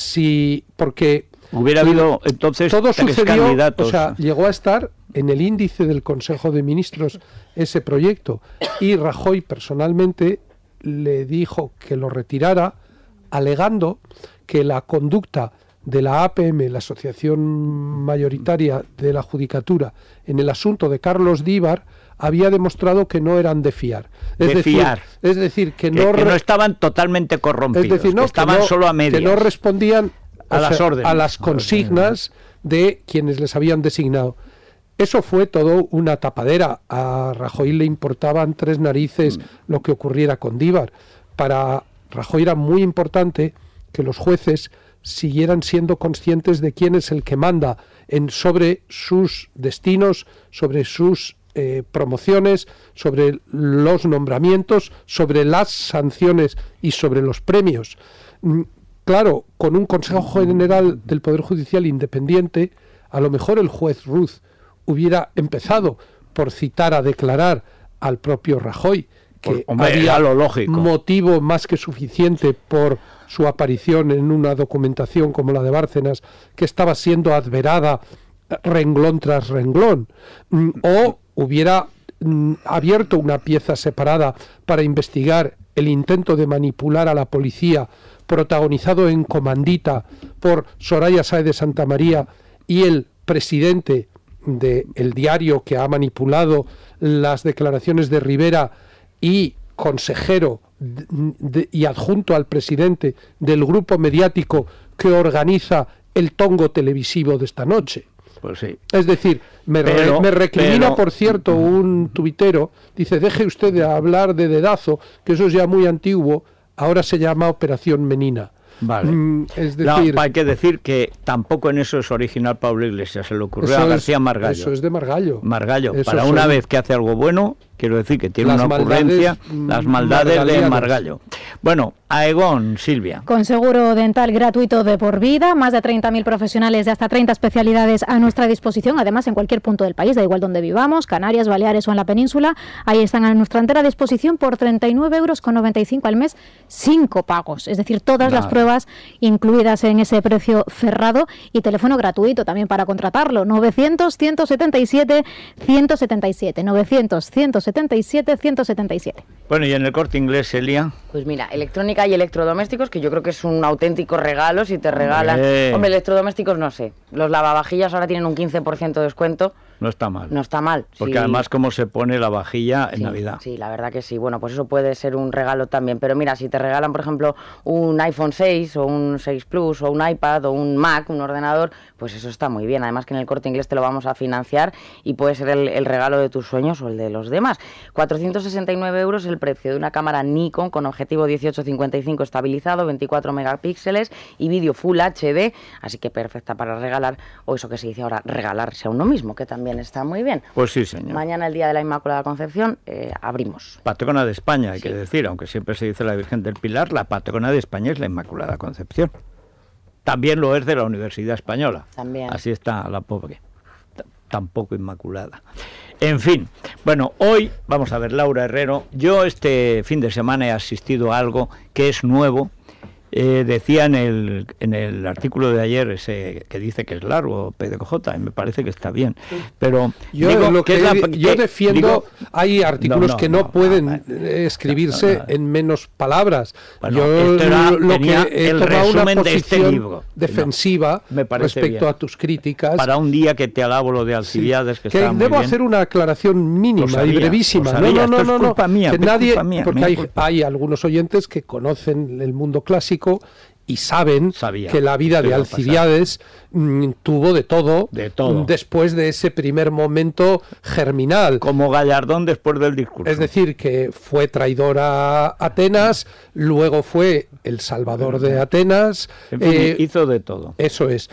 porque hubiera habido entonces todo sucedió, candidatos. O sea, llegó a estar en el índice del Consejo de Ministros ese proyecto, y Rajoy personalmente le dijo que lo retirara, alegando que la conducta de la APM, la Asociación Mayoritaria de la Judicatura, en el asunto de Carlos Díbar, había demostrado que no eran de fiar. Es decir, que no estaban totalmente corrompidos, que estaban solo a medias. Que no respondían a las consignas de quienes les habían designado. Eso fue todo una tapadera. A Rajoy le importaban tres narices lo que ocurriera con Díbar. Para Rajoy era muy importante que los jueces siguieran siendo conscientes de quién es el que manda sobre sus destinos, sobre sus promociones, sobre los nombramientos, sobre las sanciones y sobre los premios. Claro, con un Consejo General del Poder Judicial independiente, a lo mejor el juez Ruz hubiera empezado por citar a declarar al propio Rajoy, que había lo lógico. Motivo más que suficiente por su aparición en una documentación como la de Bárcenas, que estaba siendo adverada renglón tras renglón, o hubiera abierto una pieza separada para investigar el intento de manipular a la policía, protagonizado en comandita por Soraya Sáez de Santamaría y el presidente del diario que ha manipulado las declaraciones de Rivera y consejero y adjunto al presidente del grupo mediático que organiza el tongo televisivo de esta noche. Pues sí. Es decir, me recrimina, por cierto, un tuitero, dice, deje usted de hablar de dedazo, que eso es ya muy antiguo, ahora se llama Operación Menina. Vale. Es decir, hay que decir que tampoco en eso es original Pablo Iglesias, se le ocurrió a García Margallo. Eso es de Margallo. Para una vez que hace algo bueno, quiero decir que tiene una ocurrencia, las maldades de Margallo. Bueno, Aegon, Silvia. Con seguro dental gratuito de por vida, más de 30.000 profesionales de hasta 30 especialidades a nuestra disposición, además en cualquier punto del país, da igual donde vivamos, Canarias, Baleares o en la península, ahí están a nuestra entera disposición por 39,95 € al mes, sin copagos, es decir, todas las pruebas incluidas en ese precio cerrado, y teléfono gratuito también para contratarlo, 900-177-177, 900-177-177. Bueno, y en el Corte Inglés, Elia. Pues mira, electrónica y electrodomésticos, que yo creo que es un auténtico regalo si te regalan. Hombre, electrodomésticos no sé. Los lavavajillas ahora tienen un 15% de descuento. No está mal. No está mal. Porque sí. Además cómo se pone la vajilla en Navidad. Sí, la verdad que sí. Bueno, pues eso puede ser un regalo también. Pero mira, si te regalan, por ejemplo, un iPhone 6 6 o un 6 Plus o un iPad o un Mac, un ordenador, pues eso está muy bien. Además que en el Corte Inglés te lo vamos a financiar y puede ser el regalo de tus sueños o el de los demás. 469 euros el precio de una cámara Nikon con objetivo 18-55 estabilizado, 24 megapíxeles y vídeo Full HD, así que perfecta para regalar, o eso que se dice ahora, regalarse a uno mismo, que también está muy bien. Pues sí, señor. Mañana, el Día de la Inmaculada Concepción, abrimos. Patrona de España, hay que decir, aunque siempre se dice la Virgen del Pilar, la patrona de España es la Inmaculada Concepción. También lo es de la Universidad Española. También. Así está la pobre, tampoco inmaculada. En fin, bueno, hoy vamos a ver, Laura Herrero, yo este fin de semana he asistido a algo que es nuevo. Decía en el artículo de ayer ese que dice que es largo, PDJ, y me parece que está bien, pero yo defiendo, hay artículos que no pueden escribirse en menos palabras. Bueno, yo tenía el resumen de este libro defensiva respecto bien. A tus críticas. Para un día que te alabo lo de Alcibiades, que está muy debo bien. Hacer una aclaración mínima y brevísima. No, que nadie, porque hay algunos oyentes que conocen el mundo clásico y saben que la vida de Alcibiades tuvo de todo después de ese primer momento germinal. Como Gallardón después del discurso. Es decir, que fue traidor a Atenas, luego fue el salvador de Atenas. En fin, hizo de todo. Eso es.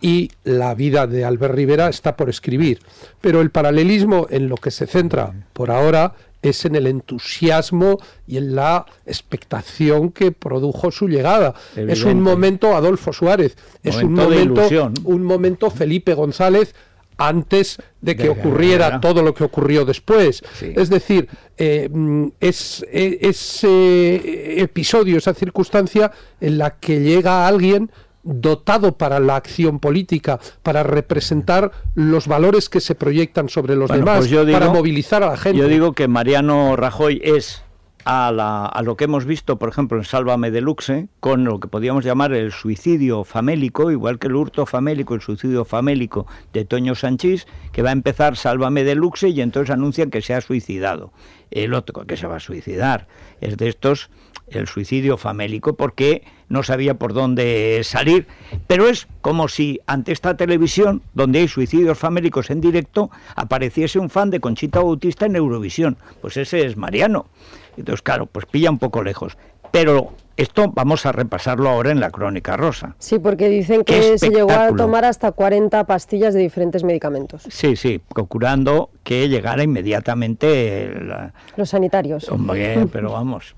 Y la vida de Albert Rivera está por escribir. Pero el paralelismo en lo que se centra por ahora es en el entusiasmo y en la expectación que produjo su llegada. Evidente. Es un momento Adolfo Suárez, es un momento Felipe González antes de que ocurriera todo lo que ocurrió después. Sí. Es decir, ese episodio, esa circunstancia en la que llega alguien dotado para la acción política, para representar los valores que se proyectan sobre los demás, pues para movilizar a la gente. Yo digo que Mariano Rajoy es a lo que hemos visto, por ejemplo, en Sálvame Deluxe, con lo que podríamos llamar el suicidio famélico, igual que el hurto famélico, el suicidio famélico de Toño Sanchís, que va a empezar Sálvame Deluxe y entonces anuncian que se ha suicidado. El otro que se va a suicidar es de estos, el suicidio famélico, porque no sabía por dónde salir, pero es como si ante esta televisión, donde hay suicidios famélicos en directo, apareciese un fan de Conchita Bautista en Eurovisión. Pues ese es Mariano. Entonces, claro, pues pilla un poco lejos. Pero esto vamos a repasarlo ahora en la Crónica Rosa. Sí, porque dicen que se llegó a tomar hasta 40 pastillas de diferentes medicamentos. Sí, procurando que llegara inmediatamente los sanitarios. Hombre, pero vamos.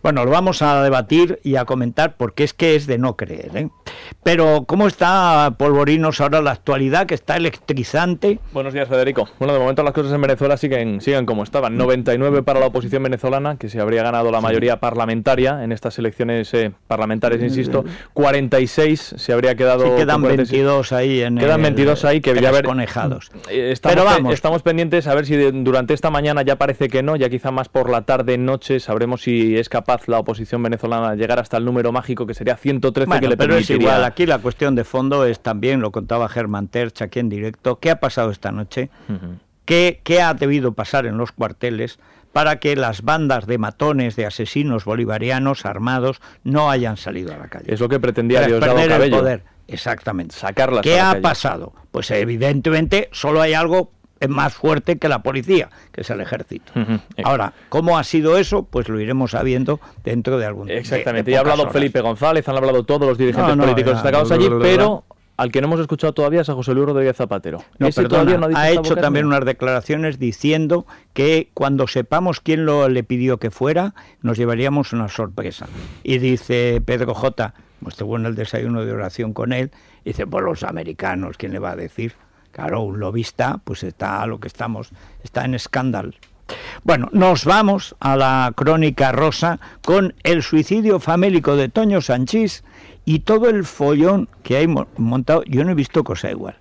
Bueno, lo vamos a debatir y a comentar porque es que es de no creer, ¿eh? Pero, ¿cómo está, Polvorinos, ahora la actualidad, que está electrizante? Buenos días, Federico. Bueno, de momento las cosas en Venezuela siguen como estaban. 99 para la oposición venezolana, que se habría ganado la mayoría parlamentaria en estas elecciones parlamentarias, insisto. 46 se habría quedado... Sí, quedan 22 ahí. Quedan 22 ahí que ya ver... conejados. Pero vamos. Estamos pendientes a ver si durante esta mañana ya parece que no, ya quizá más por la tarde-noche sabremos si es capaz la oposición venezolana de llegar hasta el número mágico que sería 113, que le permitiría... Igual, aquí la cuestión de fondo es también, lo contaba Germán Terch aquí en directo, ¿qué ha pasado esta noche? ¿Qué ha debido pasar en los cuarteles para que las bandas de matones, de asesinos bolivarianos armados no hayan salido a la calle? Es lo que pretendía Diosdado Cabello. El poder. Exactamente. Sacarlas ¿Qué ha pasado? Pues evidentemente solo hay algo más fuerte que la policía, que es el ejército. Ahora, ¿cómo ha sido eso? Pues lo iremos sabiendo dentro de algún tiempo. Exactamente, ya ha hablado Felipe González, han hablado todos los dirigentes políticos destacados allí, pero al que no hemos escuchado todavía es a José Luis Rodríguez Zapatero. Ha hecho también unas declaraciones diciendo que cuando sepamos quién le pidió que fuera, nos llevaríamos una sorpresa. Y dice Pedro J., estuvo en el desayuno de oración con él, dice, pues los americanos, ¿quién le va a decir? Claro, un lobista, pues está en escándalo. Bueno, nos vamos a la Crónica Rosa con el suicidio famélico de Toño Sanchís y todo el follón que hay montado. Yo no he visto cosa igual.